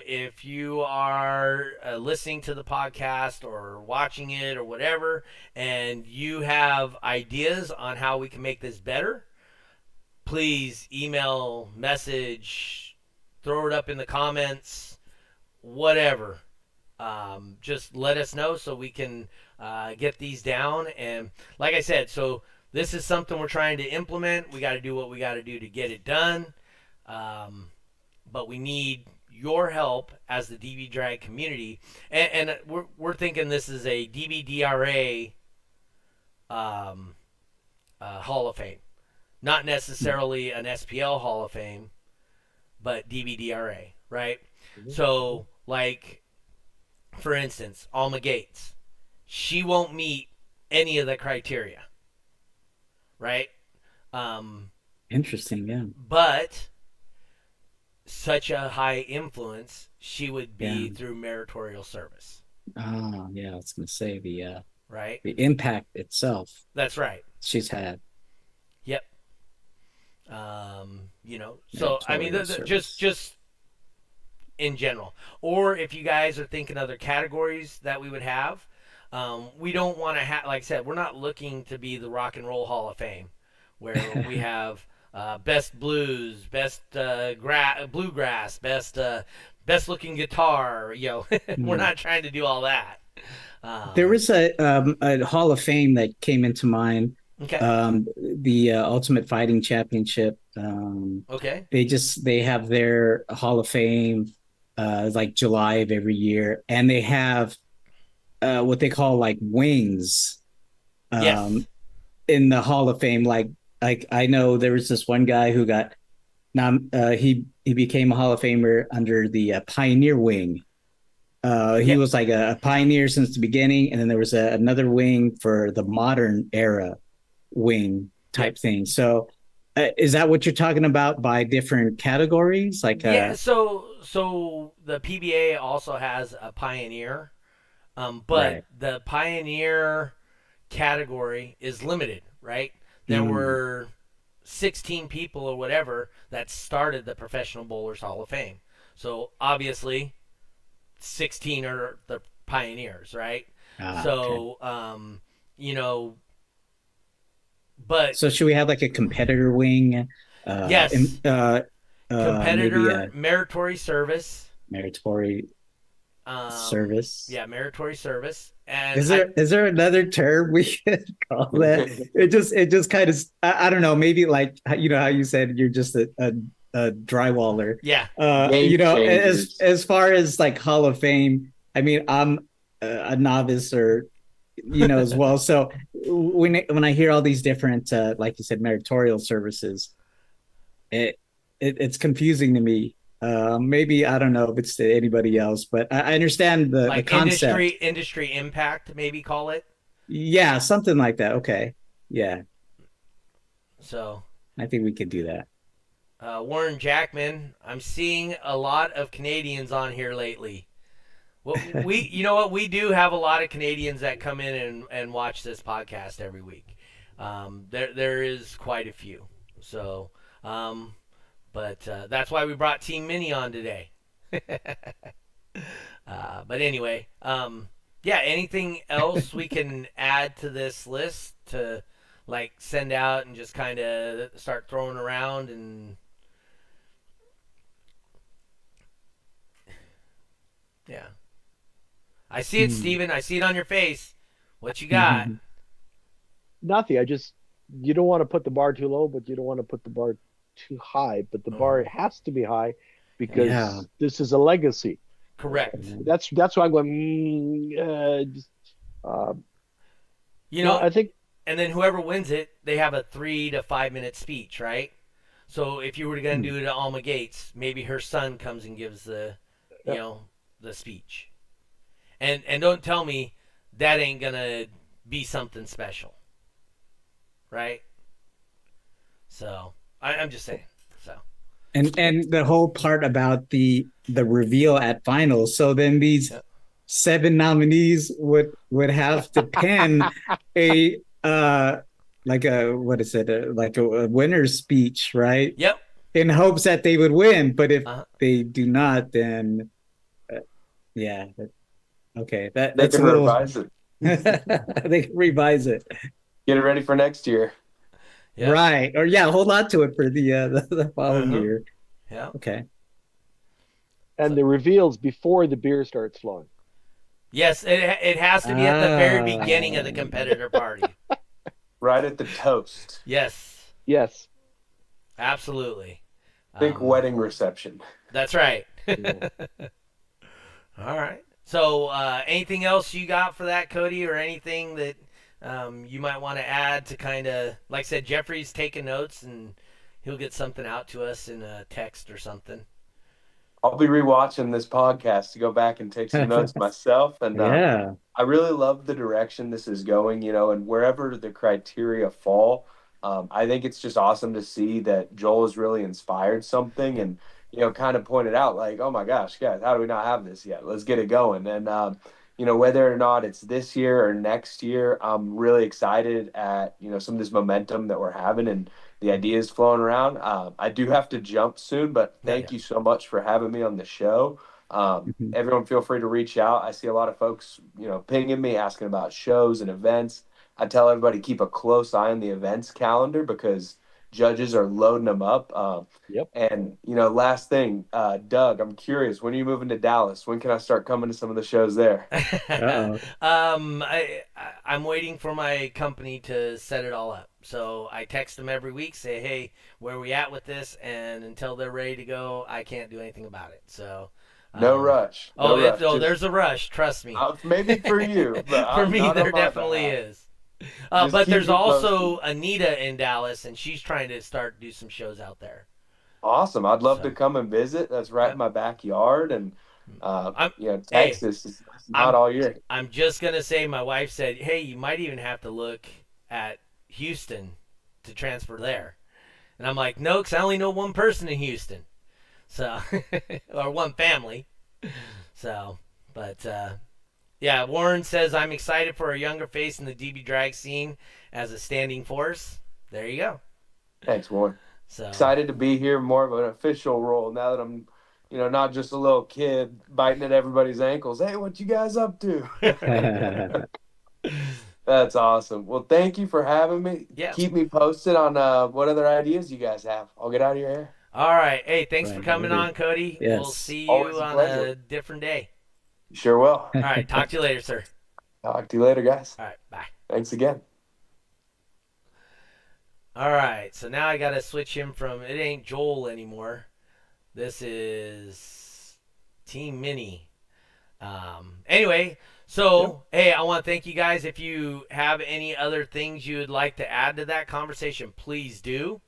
If you are listening to the podcast or watching it or whatever, and you have ideas on how we can make this better, please email, message, throw it up in the comments, whatever. Just let us know so we can get these down. And like I said, so this is something we're trying to implement. We got to do what we got to do to get it done. But we need your help as the DBDRA community. And we're thinking this is a DBDRA Hall of Fame. Not necessarily an SPL Hall of Fame, but DBDRA, right? Mm-hmm. So, like, for instance, Alma Gates. She won't meet any of the criteria, right? Interesting, yeah. But such a high influence, she would be Yeah. through meritorial service, Oh, yeah, I was gonna say right? the impact itself That's right. she's had. Yep. So I mean, Meritorious service. just in general, or if you guys are thinking other categories that we would have, we don't want to have. Like I said, we're not looking to be the Rock and Roll Hall of Fame, where we have best blues, best bluegrass, best looking guitar. We're not trying to do all that. There was a Hall of Fame that came into mind. Okay. The Ultimate Fighting Championship. Okay. They have their Hall of Fame like July of every year, and they have what they call like wings Yes. in the Hall of Fame. Like I know there was this one guy who got he became a Hall of Famer under the Pioneer Wing. He Yeah. was like a pioneer since the beginning, and then there was another wing for the modern era wing type thing. So is that what you're talking about by different categories? Like Yeah, so the PBA also has a pioneer, but Right. the pioneer category is limited, right? There were 16 people or whatever that started the Professional Bowlers Hall of Fame. So obviously 16 are the pioneers, right? okay. So but So should we have like a competitor wing? Yes. competitor maybe a meritorious service. meritorious service. Yeah, meritorious service. And Is there another term we could call that? It just kind of I don't know, maybe like how you said you're just a drywaller. Yeah. Game You know, changers. as far as like Hall of Fame, I mean, I'm a novice, or you know, as well. So when I hear all these different, like you said, meritorial services, it, it's confusing to me. Maybe I don't know if it's to anybody else, but I understand the Like concept. industry impact, maybe call it. Yeah, something like that. Okay, yeah, So, I think we could do that. Warren Jackman, I'm seeing a lot of Canadians on here lately. Well, you know what, we do have a lot of Canadians that come in and watch this podcast every week. There is quite a few. So, but that's why we brought Team Mini on today. But anyway, yeah. Anything else we can add to this list to like send out and just kind of start throwing around and yeah. I see it, Steven. I see it on your face. What you got? Nothing. You don't want to put the bar too low, but you don't want to put the bar too high. But the bar has to be high because Yeah. this is a legacy. Correct. That's why I'm going. You know, I think. and then whoever wins it, they have a 3 to 5 minute speech, right? So if you were going to do it at Alma Gates, maybe her son comes and gives the, you know, the speech. And don't tell me that ain't gonna be something special, right? So I'm just saying. So And the whole part about the reveal at finals. So then these Yep. 7 nominees would have to pen a like a what is it, like a winner's speech, right? yep. In hopes that they would win, but if Uh-huh. they do not, then yeah, okay, They that's a can little. revise it. They can revise it, Get it ready for next year. Yep. right? Or yeah, hold on to it for the following Uh-huh. year. Yeah. Okay. And the reveals before the beer starts flowing. Yes, it has to be at the very Ah. beginning of the competitor party. Right at the toast. Yes, Yes. absolutely. Think wedding reception. That's right. Yeah. All right. So, anything else you got for that, Cody, or anything that you might want to add to kind of, like I said, Jeffrey's taking notes and he'll get something out to us in a text or something. I'll be rewatching this podcast to go back and take some notes myself. And Yeah. I really love the direction this is going, and wherever the criteria fall, I think it's just awesome to see that Joel has really inspired something and, kind of pointed out like, oh my gosh, guys, how do we not have this yet? Let's get it going. And, whether or not it's this year or next year, I'm really excited at, some of this momentum that we're having and the ideas flowing around. I do have to jump soon, but thank you so much for having me on the show. Mhm. Everyone feel free to reach out. I see a lot of folks, pinging me, asking about shows and events. I tell everybody keep a close eye on the events calendar because judges are loading them up. Yep. And, last thing, Doug, I'm curious, when are you moving to Dallas? When can I start coming to some of the shows there? Uh-oh. I'm waiting for my company to set it all up. So I text them every week, say, hey, where are we at with this? And until they're ready to go, I can't do anything about it. So No rush. No rush. Just- there's a rush. Trust me. maybe for you, but For I'm me, not there on my definitely behalf. is. Just But keep there's me also Anita in Dallas, and she's trying to do some shows out there. Awesome. I'd love So- to come and visit. That's right Yeah. in my backyard. And, Hey, Texas is I'm- not all year. I'm just gonna say, my wife said, hey, you might even have to look at Houston to transfer there. And I'm like, no, because I only know one person in Houston. So, or one family. So, but, yeah, Warren says, I'm excited for a younger face in the DB drag scene as a standing force. There you go. Thanks, Warren. So Excited to be here, more of an official role now that I'm, not just a little kid biting at everybody's ankles. Hey, what you guys up to? That's awesome. Well, thank you for having me. Yeah. Keep me posted on what other ideas you guys have. I'll get out of your hair. All right. Hey, thanks for Right, coming maybe. on, Cody. Yes. We'll see Always you a on pleasure. a different day. Sure will. All right. Talk to you later, sir. Talk to you later, guys. All right. Bye. Thanks again. All right, so now I got to switch him from, it ain't Joel anymore. This is Team Mini. Anyway, so, hey, I want to thank you guys. If you have any other things you would like to add to that conversation, please do.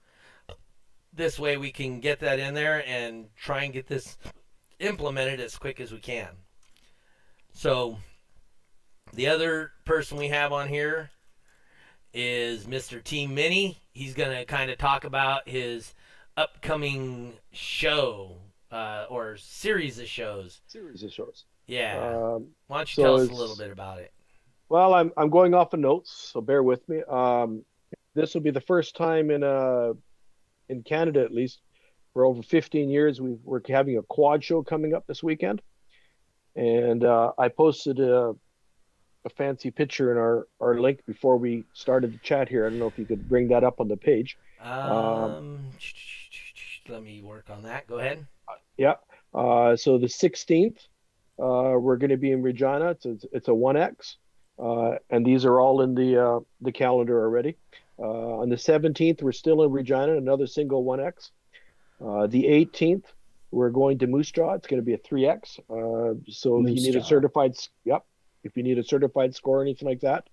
This way we can get that in there and try and get this implemented as quick as we can. So, the other person we have on here is Mr. Team Mini. He's going to kind of talk about his upcoming show or series of shows. Yeah. Why don't you tell us a little bit about it? Well, I'm going off of notes, so bear with me. This will be the first time in Canada, at least, for over 15 years, we're having a quad show coming up this weekend. And I posted a fancy picture in our link before we started the chat here. I don't know if you could bring that up on the page. Let me work on that. Go ahead. Yeah. So the 16th, we're going to be in Regina. It's a 1X. And these are all in the calendar already. On the 17th, we're still in Regina, another single 1X. The 18th, we're going to Moose Jaw. It's going to be a 3X. So if you need a certified, if you need a certified score or anything like that,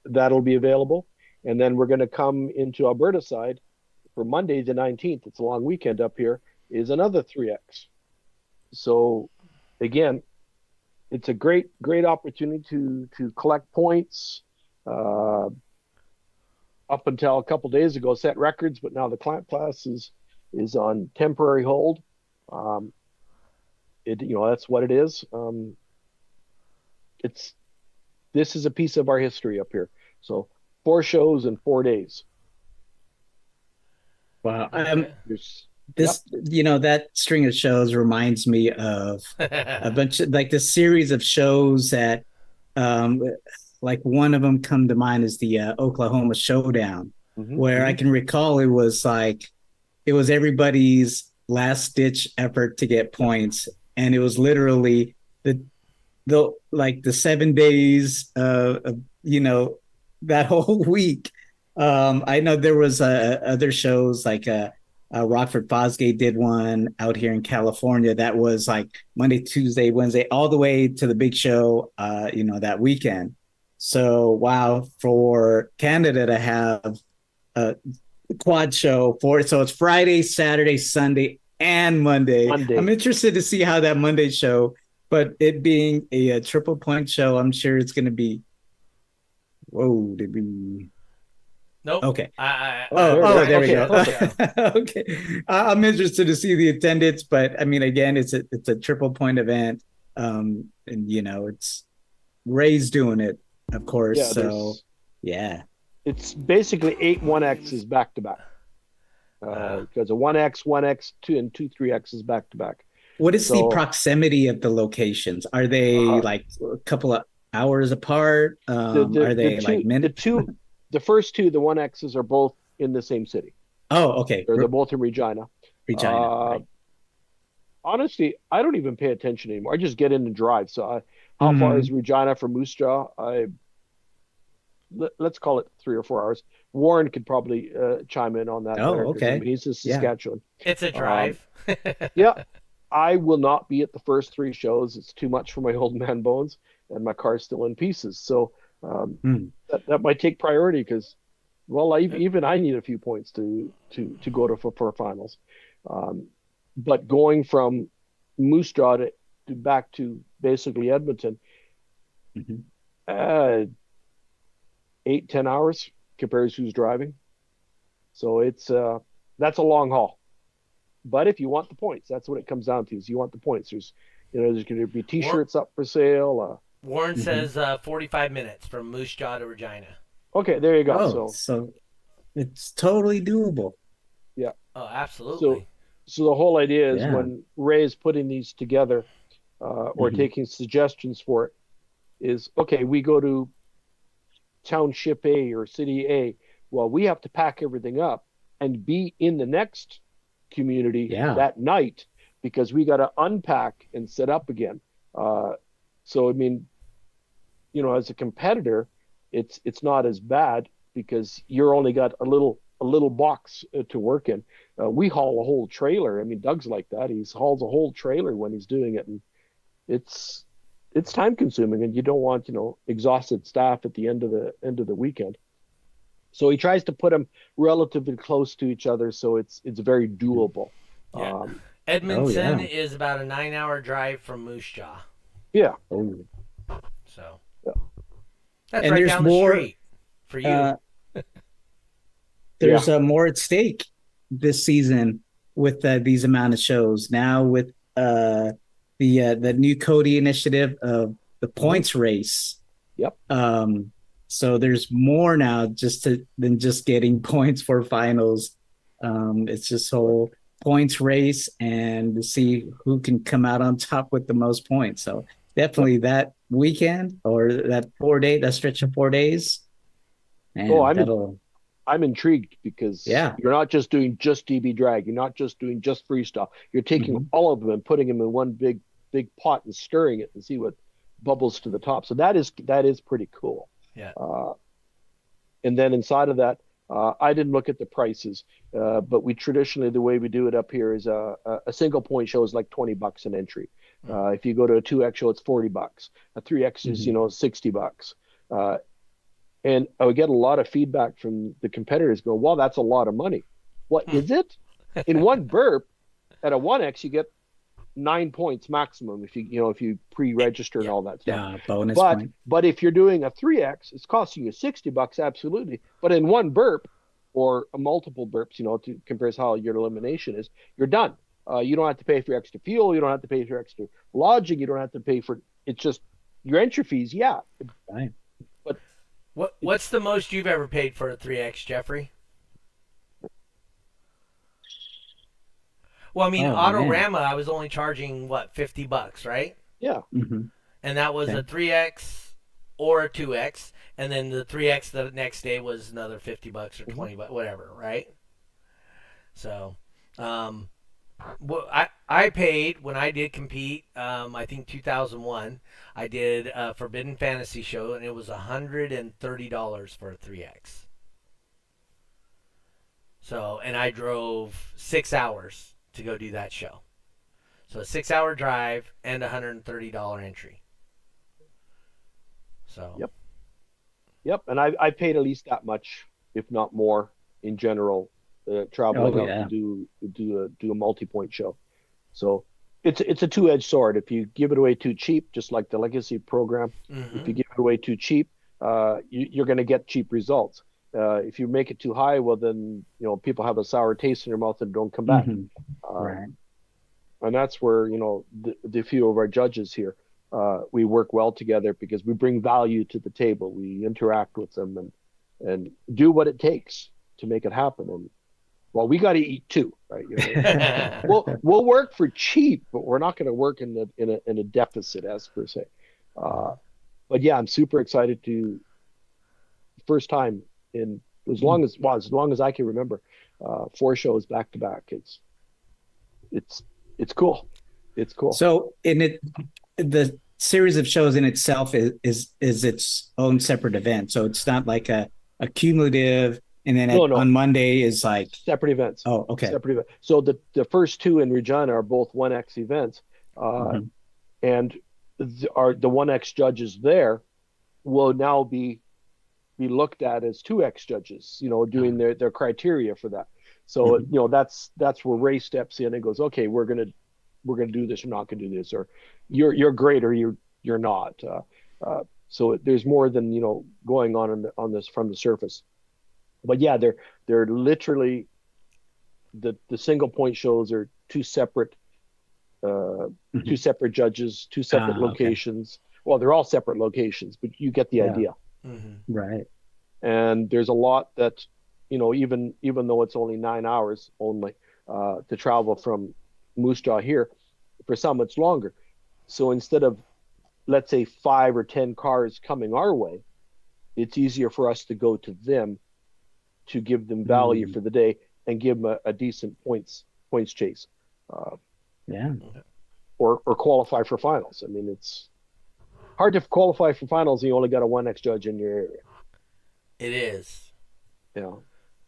that'll be available. And then we're going to come into Alberta side for Monday the 19th. It's a long weekend up here. Is another 3X. So again, it's a great opportunity to collect points. Up until a couple days ago, set records, but now the clamp class is on temporary hold. That's what it is. This is a piece of our history up here. So 4 shows in 4 days. Wow. That string of shows reminds me of a bunch of like the series of shows that like one of them come to mind is the Oklahoma Showdown, where I can recall it was everybody's last ditch effort to get points. And it was literally the 7 days of that whole week. I know there was other shows like Rockford Fosgate did one out here in California that was like Monday, Tuesday, Wednesday, all the way to the big show, that weekend. So, wow, for Canada to have a quad show so it's Friday, Saturday, Sunday, and Monday. I'm interested to see how that Monday show, but it being a triple point show, I'm sure it's going to be, Nope. Okay. There we go. Okay. I'm interested to see the attendance, but I mean, again, it's a triple point event. And it's Ray's doing it, of course. Yeah, so yeah. It's basically 8 1Xs back to back. Because a 1X, 1X, 2 and 2 3Xs back to back. What is the proximity of the locations? Are they like a couple of hours apart? Are they like minutes? The first 2, the 1Xs are both in the same city. Oh, okay. They're both in Regina. Right. Honestly, I don't even pay attention anymore. I just get in and drive. So how far is Regina from Moose Jaw? Let's call it 3 or 4 hours. Warren could probably chime in on that. Oh, okay. He's in Saskatchewan. It's a drive. Yeah. I will not be at the first 3 shows. It's too much for my old man bones, and my car's still in pieces. So that might take priority because, even I need a few points to go for finals. But going from Moose Jaw to back to basically Edmonton, 8-10 hours compared to who's driving. So that's a long haul. But if you want the points, that's what it comes down to. Is you want the points. There's going to be T-shirts up for sale. Warren says 45 minutes from Moose Jaw to Regina. Okay, there you go. Oh, so it's totally doable. Yeah. Oh, absolutely. So the whole idea is when Ray is putting these together or taking suggestions for it is, okay, we go to Township A or City A. Well, we have to pack everything up and be in the next community that night because we got to unpack and set up again. So, I mean, as a competitor, it's not as bad because you're only got a little box to work in. We haul a whole trailer. I mean, Doug's like that. He hauls a whole trailer when he's doing it, and it's time consuming, and you don't want, exhausted staff at the end of the weekend. So he tries to put them relatively close to each other, so it's very doable. Yeah. Um, Edmondson is about a 9-hour drive from Moose Jaw. yeah. So Yeah. that's And right there's down more, the street for you. There's more at stake this season with these amount of shows. Now with the new Cody initiative of the points race. Yep. So there's more now than just getting points for finals. It's just whole points race and to see who can come out on top with the most points. So definitely that weekend or that stretch of 4 days. And I'm intrigued because you're not just doing just DB drag. You're not just doing just freestyle. You're taking all of them and putting them in one big pot and stirring it and see what bubbles to the top. So that is pretty cool. Yeah. And then inside of that, I didn't look at the prices, but we traditionally, the way we do it up here is a single point show is like $20 an entry. If you go to a 2X show, it's $40. A 3X is, $60. And I would get a lot of feedback from the competitors going, well, that's a lot of money. What is it? In one burp at a 1X, you get 9 points maximum if you pre-register and all that stuff. Yeah, bonus point. But if you're doing a 3X, it's costing you $60, absolutely. But in one burp or a multiple burps, to compare how your elimination is, you're done. You don't have to pay for extra fuel. You don't have to pay for extra lodging. You don't have to pay for it's just your entry fees. Yeah. Right. But what's the most you've ever paid for a 3X, Jeffrey? Well, I mean, Autorama, I was only charging $50, right? Yeah. Mm-hmm. And that was a 3X or a 2X, and then the 3X the next day was another $50 or $20, whatever, right? So, I paid when I did compete. I think 2001. I did a Forbidden Fantasy show, and it was $130 for a 3X. So, and I drove 6 hours to go do that show. So a 6-hour drive and $130 entry. So. Yep. And I paid at least that much, if not more, in general, traveling out to do a multi-point show. So it's a two-edged sword. If you give it away too cheap, just like the Legacy program, if you give it away too cheap, you're going to get cheap results. If you make it too high, well, then people have a sour taste in their mouth and don't come back. Right. And that's where the few of our judges here, we work well together because we bring value to the table. We interact with them and do what it takes to make it happen. And well, we got to eat too, right? We'll work for cheap, but we're not going to work in a deficit as per se. But yeah, I'm super excited to first time in as long as I can remember, 4 shows back to back. It's cool. It's cool. So the series of shows in itself is its own separate event. So it's not like a cumulative. And then on Monday is like separate events. Oh, okay. Separate event. So the first 2 in Regina are both 1X events, and the 1X judges there will now be looked at as 2X judges. Doing their criteria for that. So that's where Ray steps in and goes, okay, we're gonna do this. You're not gonna do this, or you're great, or you're not. So there's more than going on this from the surface. But yeah, they're literally the single point shows are 2 separate judges, 2 separate locations. Okay. Well, they're all separate locations, but you get the idea. Right. And there's a lot that even though it's only 9 hours only to travel from Moose Jaw here, for some it's longer. So instead of, let's say, 5 or 10 cars coming our way, it's easier for us to go to them to give them value for the day and give them a decent points chase. Or qualify for finals. I mean, it's hard to qualify for finals and you only got a 1X judge in your area. It is. Yeah,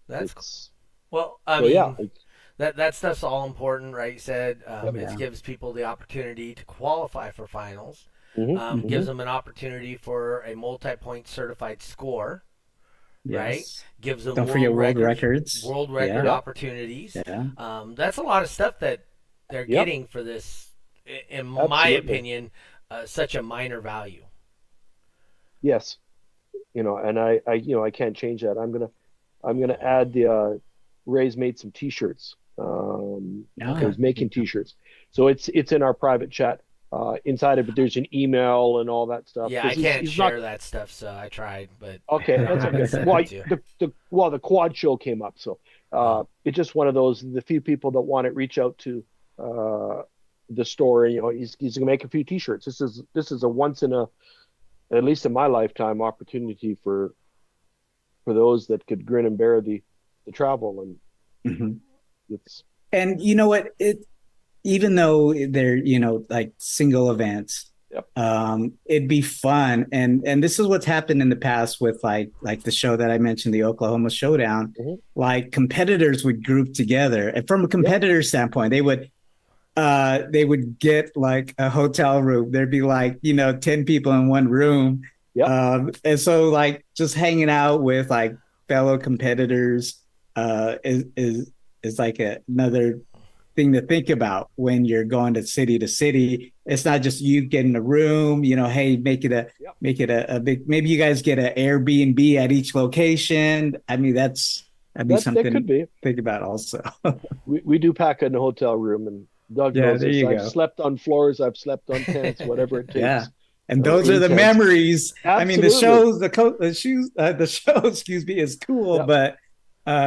That's it's well. I so yeah. mean, that stuff's all important, right? You said Yep. it Yeah. gives people the opportunity to qualify for finals. Mm-hmm. Gives them an opportunity for a multi-point certified score, right? Yes. Gives them Don't forget world records. world record Yeah. Yeah. opportunities. Yeah. That's a lot of stuff that they're Yep. getting for this. In my Absolutely. opinion, such a minor value. Yes. And I can't change that. I'm gonna add the Ray's made some T-shirts. Yeah. Or he's making T-shirts, so it's in our private chat. Inside of it, there's an email and all that stuff Yeah, I because can't he's not share that stuff, so I tried, but okay. That's I can okay. send Well, it to you. the quad show came up, so Oh. it's just one of those. The few people that want it reach out to uh, the store. He's gonna make a few T-shirts. This is a once in a at least in my lifetime opportunity for those that could grin and bear the travel, and Mhm. it's And you know what? Even though they're like single events, yep. it'd be fun. And this is what's happened in the past with like the show that I mentioned, the Oklahoma Showdown. Mm-hmm. Like competitors would group together, and from a Yep. competitor standpoint, they would get like a hotel room. There'd be like 10 people in one room. Yep. And so like just hanging out with like fellow competitors is like another thing to think about when you're going to city. It's not just you getting a room, hey, Yep. make it a big, maybe you guys get an Airbnb at each location. I mean, that'd be That something could to be. think about also. We do pack in a hotel room, and Doug Yeah, knows there this. you I've go. slept on floors, I've slept on tents, whatever it Yeah. takes. And those are In the tents. memories. I mean, the Absolutely. shows, the show, excuse me, is cool, Yep. but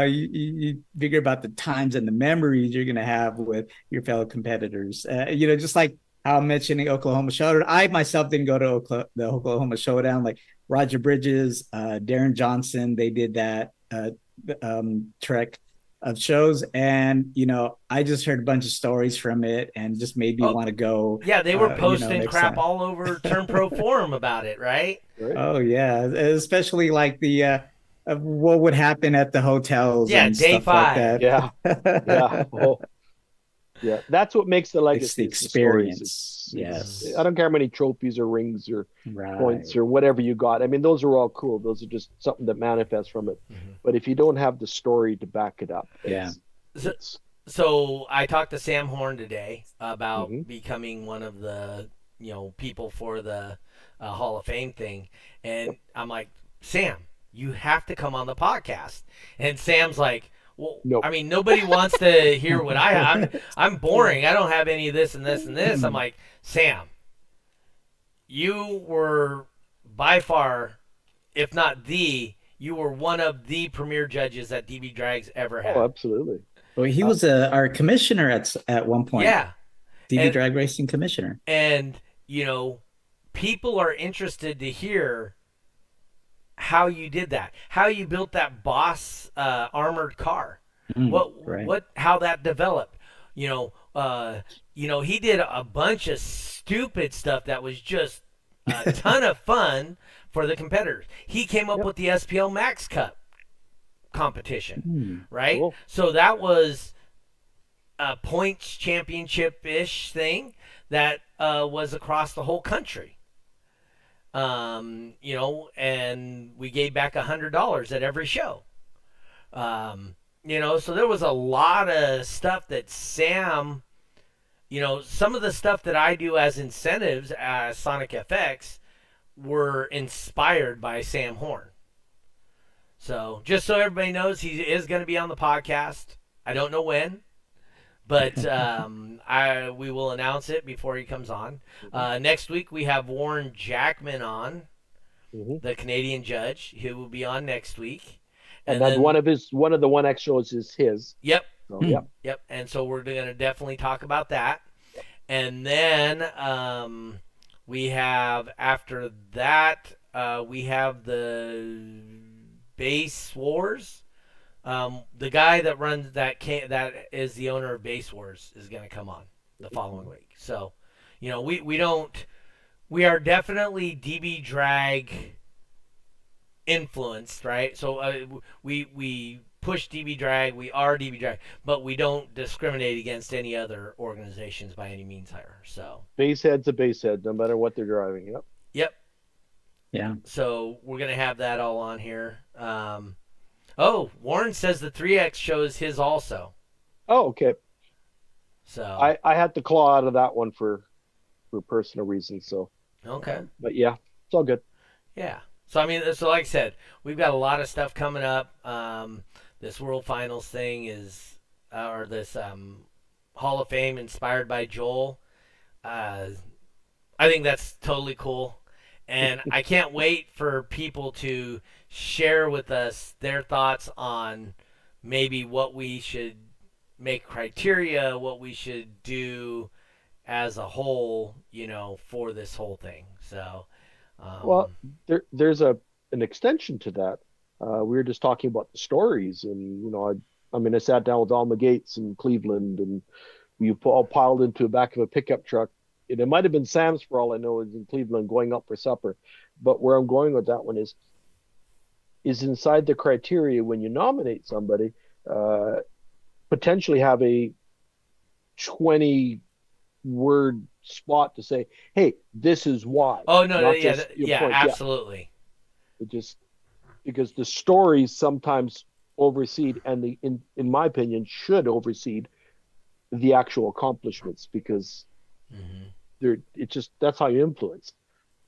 you figure about the times and the memories you're going to have with your fellow competitors. Just like how I'm mentioning Oklahoma Showdown. I myself didn't go to the Oklahoma Showdown. Like Roger Bridges, Darren Johnson, they did that trek of shows, and I just heard a bunch of stories from it, and just made me Oh, want to go. yeah, they were posting Next crap time. all over Turn Pro Forum about it, right? Right. Oh yeah, especially like the of what would happen at the hotels Yeah, and day stuff like 5. that. Yeah. Yeah. Oh, yeah. That's what makes the It's the legacy. It's the stories. experience. I Yes. don't care how many trophies or rings or Right. points or whatever you got. I mean, those are all cool. Those are just something that manifests from it. But if you don't have the story to back it up, Yeah. it's So I talked to Sam Horn today about Mhm. becoming one of the people for the Hall of Fame thing, and I'm like, Sam, you have to come on the podcast. And Sam's like, well, Nope. I mean, nobody wants to hear what I'm boring. I don't have any of this and this and this. I'm like, Sam, you were by far, if not you were one of the premier judges that DB Drag's ever had. Oh, absolutely. Well, he was our commissioner at one point. Yeah. DB Drag Racing commissioner. And, people are interested to hear how you did that, how you built that Boss armored car, Right. how that developed. He did a bunch of stupid stuff that was just a ton of fun for the competitors. He came up with the SPL Max Cup competition, right? Cool. So that was a points championship-ish thing that was across the whole country. And we gave back $100 at every show. So there was a lot of stuff that Sam, some of the stuff that I do as incentives as Sonic FX were inspired by Sam Horn. So just so everybody knows, he is going to be on the podcast. I don't know when, but we will announce it before he comes on. Next week we have Warren Jackman on, the Canadian judge. He will be on next week. And then one of the 1X shows is his. Yep. So, yep. Yep. And so we're going to definitely talk about that. And then we have, after that, we have the Base Wars. The guy that runs that is the owner of Base Wars is going to come on the following week. So, we are definitely DB Drag influenced, right? So we push DB drag, we are DB drag, but we don't discriminate against any other organizations by any means here. So Base head's a base head, no matter what they're driving. Yep. yep. Yeah. So we're gonna have that all on here. Oh, Warren says the 3X shows his also. Oh, okay. So I had to claw out of that one for personal reasons. So, okay. but yeah, it's all good. Yeah. So I mean, so like I said, we've got a lot of stuff coming up. This World Finals thing is, or this Hall of Fame inspired by Joel. I think that's totally cool, and I can't wait for people to share with us their thoughts on maybe what we should make criteria, what we should do as a whole, for this whole thing. So. Well, there's an extension to that. We were just talking about the stories, and I sat down with Alma Gates in Cleveland, and we all piled into the back of a pickup truck. And it might have been Sam's, for all I know, is in Cleveland going up for supper. But where I'm going with that one is inside the criteria when you nominate somebody, potentially have a 20-word spot to say, "Hey, this is why." Oh no, Not yeah, just your point. absolutely. It just because the stories sometimes overseed, and in my opinion should overseed the actual accomplishments, because that's how you influence.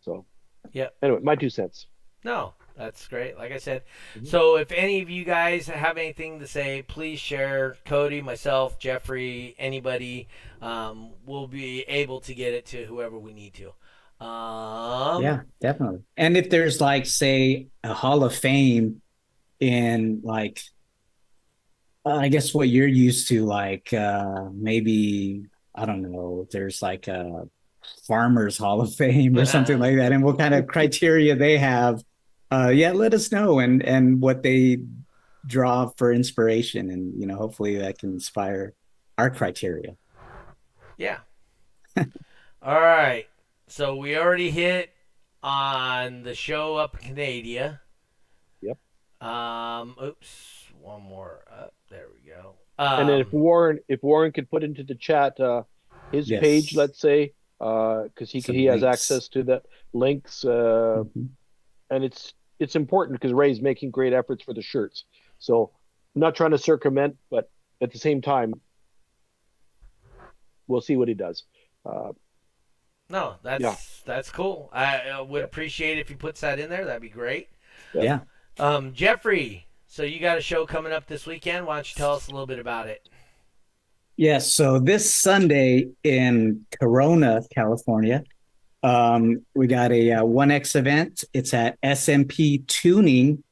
So yeah. Anyway, my 2 cents. No, that's great. Like I said, so if any of you guys have anything to say, please share. Cody, myself, Jeffrey, anybody, we'll be able to get it to whoever we need to. Yeah, definitely. And if there's like, say, a Hall of Fame in like, I guess what you're used to, like maybe, I don't know, there's like a Farmers Hall of Fame or something like that, and what kind of criteria they have, let us know, and what they draw for inspiration, and hopefully that can inspire our criteria. Yeah. All right. So we already hit on the show up in Canada. Yep. Oops, one more up. There we go. And then if Warren could put into the chat his Yes. page, let's say, because he has access to the links, and it's important because Ray's making great efforts for the shirts. So I'm not trying to circumvent, but at the same time, we'll see what he does. No, that's cool. I would appreciate it if he puts that in there. That'd be great. Yeah. Jeffrey, so you got a show coming up this weekend. Why don't you tell us a little bit about it? Yes. So this Sunday in Corona, California, we got a 1X event. It's at SMP Tuning.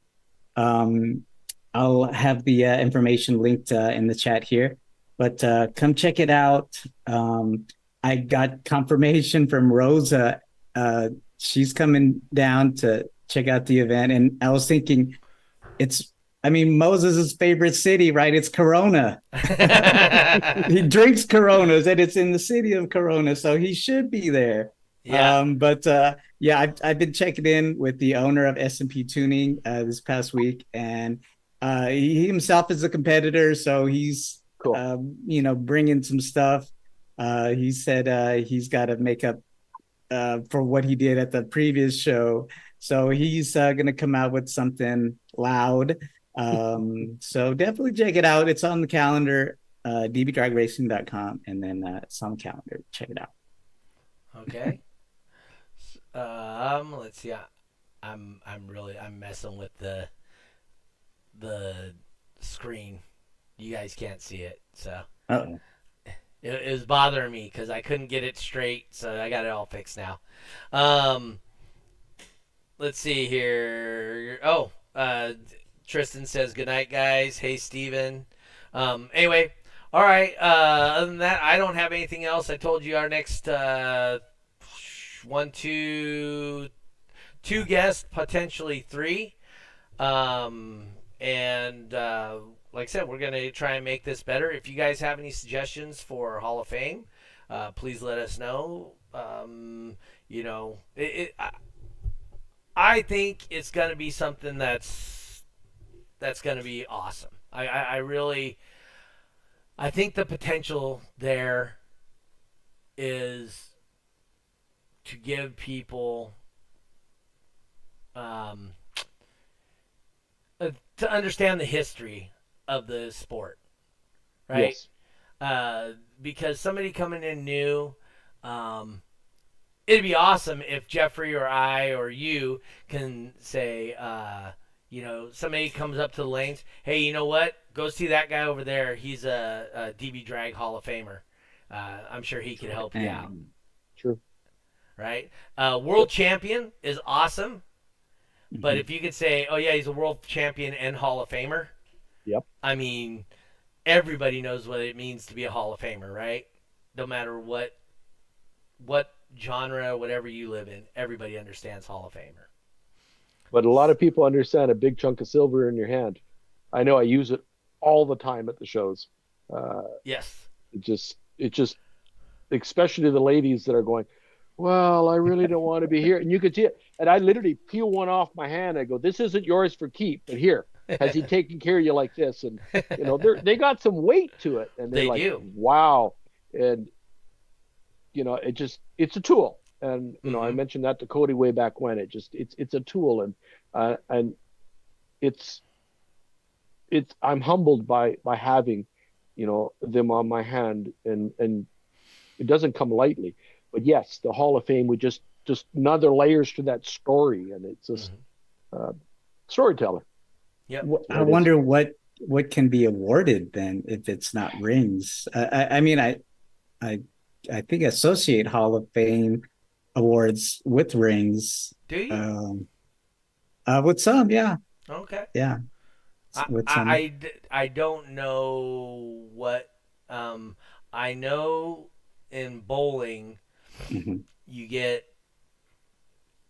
I'll have the information linked in the chat here, but come check it out. I got confirmation from Rosa. She's coming down to check out the event. And I was thinking, Moses' favorite city, right? It's Corona. He drinks Coronas, and it's in the city of Corona, so he should be there. Yeah. I've been checking in with the owner of SMP Tuning this past week, and he himself is a competitor, so he's cool. Bringing some stuff. He said he's got to make up for what he did at the previous show, so he's going to come out with something loud. So definitely check it out. It's on the calendar, dbdragracing.com, and then it's on the calendar. Check it out. Okay. Let's see. I'm messing with the screen. You guys can't see it, so. Uh-oh. It was bothering me because I couldn't get it straight, so I got it all fixed now. Let's see here. Tristan says, good night, guys. Hey, Steven. Anyway, all right. Other than that, I don't have anything else. I told you our next two guests, potentially 3. Like I said, we're going to try and make this better. If you guys have any suggestions for Hall of Fame, please let us know. I think it's going to be something that's going to be awesome. I really I think the potential there is to give people um, to understand the history of the sport, right? Yes. Because somebody coming in new, it'd be awesome if Jeffrey or I or you can say, somebody comes up to the lanes, hey, you know what? Go see that guy over there. He's a DB Drag Hall of Famer. I'm sure he could help you out, And, True. right? World champion is awesome, but mhm. if you could say, oh yeah, he's a world champion and Hall of Famer, Yep. I mean, everybody knows what it means to be a Hall of Famer, right? No matter what genre, whatever you live in, everybody understands Hall of Famer. But a lot of people understand a big chunk of silver in your hand. I know I use it all the time at the shows. Uh, Yes. it just, especially the ladies that are going, well, I really don't want to be here. And you could see it. And I literally peel one off my hand. I go, this isn't yours for keep, but here, has he taken care of you like this? And, they got some weight to it. And they're They like, do. wow. And, it's a tool. And, I Mhm. mentioned that to Cody way back when. It's a tool. And it's, I'm humbled by having, them on my hand, and it doesn't come lightly. But yes, the Hall of Fame would just another layers to that story, and it's just storyteller. Yep. I It is. wonder what can be awarded then if it's not rings. I mean, I I think associate Hall of Fame awards with rings. Do you? With some, yeah, Okay. yeah, I, with I, some. I d- I don't know what. I know in bowling, Mhm. you get.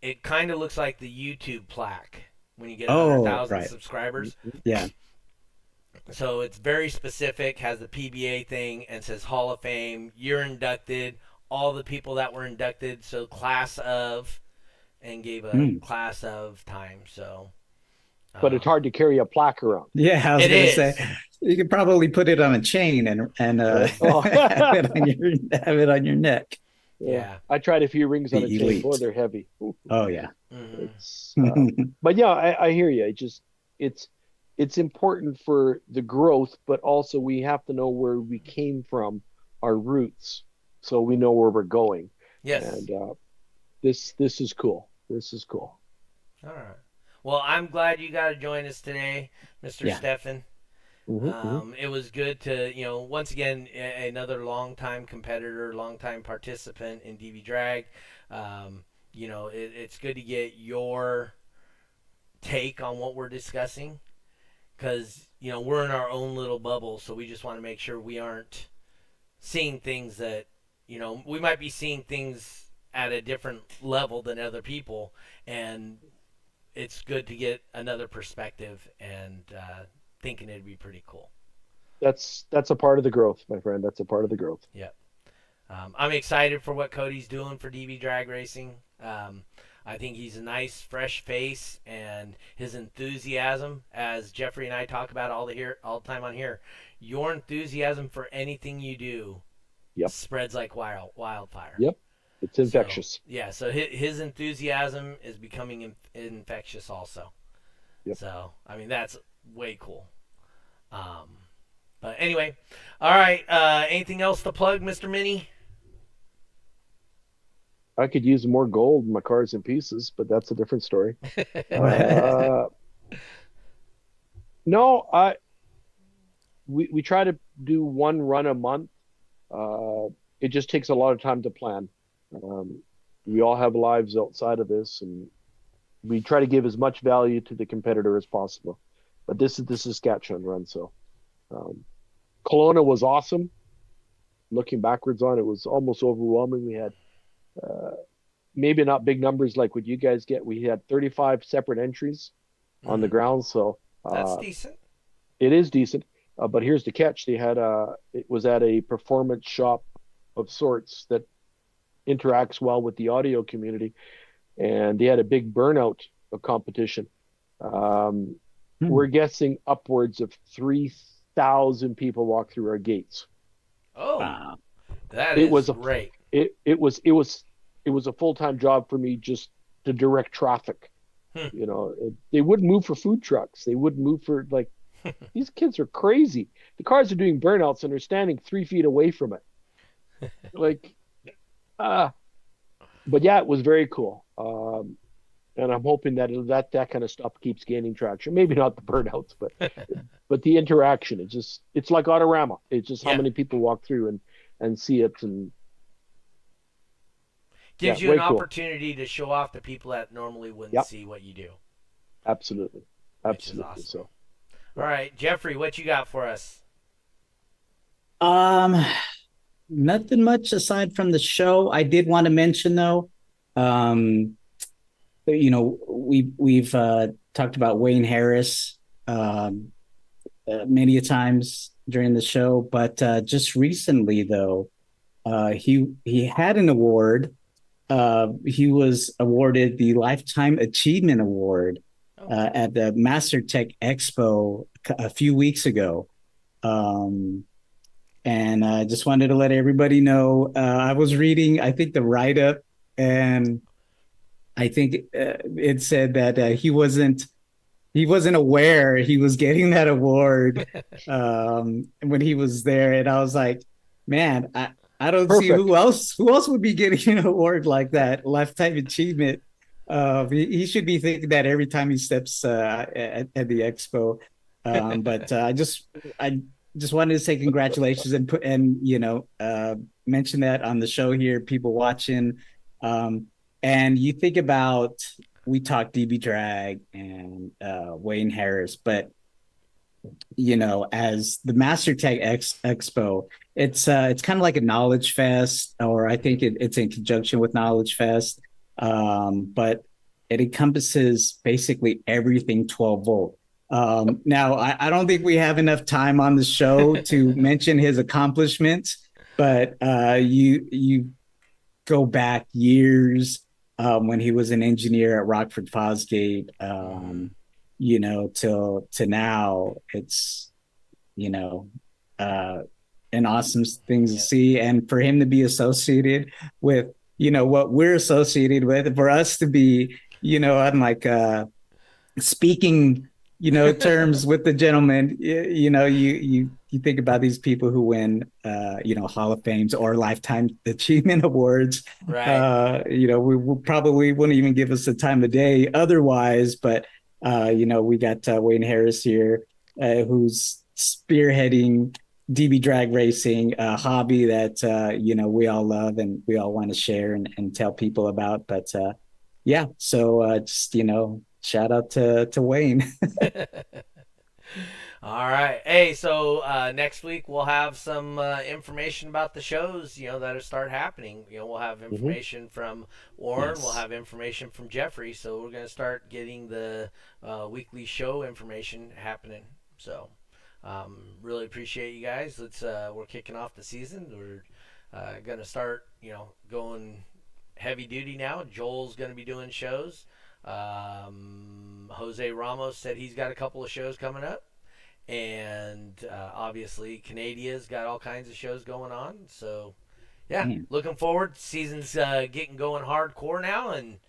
It kind of looks like the YouTube plaque when you get Oh, 100,000 right, subscribers. yeah. So it's very specific, has the PBA thing, and says Hall of Fame. You're inducted. All the people that were inducted, so class of, and gave a Hmm. class of time. So, But it's hard to carry a plaque around. Yeah, I was it gonna is. say you could probably put it on a chain and Right? Oh, have it on your neck. yeah. Yeah. I tried a few rings on a The chain. Boy, elite. they're heavy. Ooh, Oh yeah. Hmm. it's, but yeah, I hear you. It's important for the growth, but also we have to know where we came from, our roots, so we know where we're going. Yes. And this is cool. This is cool. All right. Well, I'm glad you got to join us today, Mr. Yeah. Steffen. Hmm. It was good to, once again, another longtime competitor, longtime participant in DB Drag. It's good to get your take on what we're discussing because, we're in our own little bubble, so we just want to make sure we aren't seeing things that, we might be seeing things at a different level than other people, and it's good to get another perspective and thinking it'd be pretty cool. That's a part of the growth, my friend. That's a part of the growth. Yep. I'm excited for what Cody's doing for DB Drag Racing. I think he's a nice, fresh face, and his enthusiasm, as Jeffrey and I talk about all the time on here, your enthusiasm for anything you do Yep. spreads like wildfire. Yep. It's infectious. So his enthusiasm is becoming infectious also. Yep. So, I mean, that's way cool. But anyway, all right. Anything else to plug, Mr. Minnie? I could use more gold. My car's in pieces, but that's a different story. Uh, no, we try to do one run a month. It just takes a lot of time to plan. We all have lives outside of this, and we try to give as much value to the competitor as possible. But this is the Saskatchewan run, so Kelowna was awesome. Looking backwards on it, it was almost overwhelming. We had maybe not big numbers like what you guys get. We had 35 separate entries on the ground, so That's decent. it is decent. But here's the catch: it was at a performance shop of sorts that interacts well with the audio community, and they had a big burnout of competition. Um, Hmm. we're guessing upwards of 3,000 people walk through our gates. Oh, Wow. that It is was a great. it was a full-time job for me just to direct traffic. Hmm. They wouldn't move for food trucks. They wouldn't move for like these kids are crazy. The cars are doing burnouts and they're standing 3 feet away from it. Like, but yeah, it was very cool. And I'm hoping that kind of stuff keeps gaining traction. Maybe not the burnouts, but the interaction. It's like Autorama. It's just how Yeah. many people walk through and see it, and yeah, Gives you an way cool. opportunity to show off to people that normally wouldn't Yep, see what you do, absolutely, which is absolutely. awesome. So All right, Jeffrey, what you got for us? Um, Nothing much aside from the show. I did want to mention though, um, we've talked about Wayne Harris many a times during the show, but just recently though, he had an award. He was awarded the Lifetime Achievement Award Oh, at the Master Tech Expo a few weeks ago. Um, and I just wanted to let everybody know. I was reading, I think, the write up, and I think it said that he wasn't aware he was getting that award when he was there, and I was like, man, I don't see perfect. who else would be getting an award like that, lifetime achievement. He should be thinking that every time he steps at the expo. But I just wanted to say congratulations and mention that on the show here, people watching. And you think about, we talked DB Drag and Wayne Harris, but as the Master Tech Expo, it's kind of like a knowledge fest, or I think it's in conjunction with Knowledge Fest, but it encompasses basically everything 12 volt. Now, I don't think we have enough time on the show to mention his accomplishments, but you go back years when he was an engineer at Rockford Fosgate, till to now. It's you know uh, an awesome thing to yeah, see, and for him to be associated with what we're associated with, for us to be on like speaking terms with the gentleman. You think about these people who win Hall of Fames or Lifetime Achievement Awards. right. We probably wouldn't even give us the time of day otherwise, but we got Wayne Harris here, who's spearheading DB drag racing, a hobby that we all love and we all want to share and tell people about. But yeah, so just shout out to Wayne. All right. Hey, so next week we'll have some information about the shows, that start happening. We'll have Hmm. information from Warren. We'll Yes. have information from Jeffrey. So we're going to start getting the weekly show information happening. So really appreciate you guys. We're kicking off the season. We're going to start, going heavy duty now. Joel's going to be doing shows. Jose Ramos said he's got a couple of shows coming up. And obviously, Canadia's got all kinds of shows going on. So, yeah, Man. looking forward. Season's getting going hardcore now, and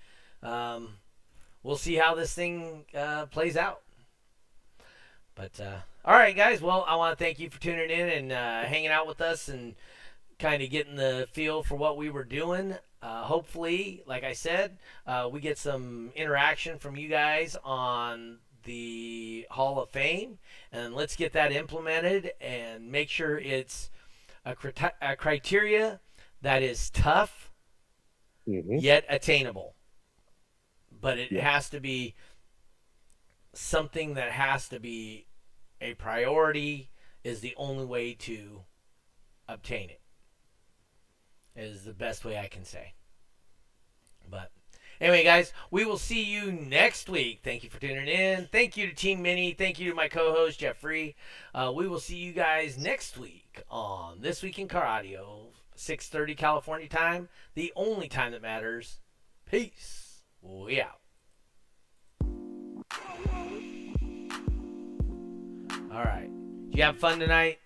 we'll see how this thing plays out. But, all right, guys. Well, I want to thank you for tuning in and hanging out with us and kind of getting the feel for what we were doing. Hopefully, like I said, we get some interaction from you guys on the Hall of Fame, and let's get that implemented and make sure it's a criteria that is tough Hmm. yet attainable. But it Yeah. has to be something that has to be a priority, is the only way to obtain it, is the best way I can say. But anyway, guys, we will see you next week. Thank you for tuning in. Thank you to Team Mini. Thank you to my co-host, Jeffrey. We will see you guys next week on This Week in Car Audio, 6:30 California time, the only time that matters. Peace. We out. All right. Did you have fun tonight?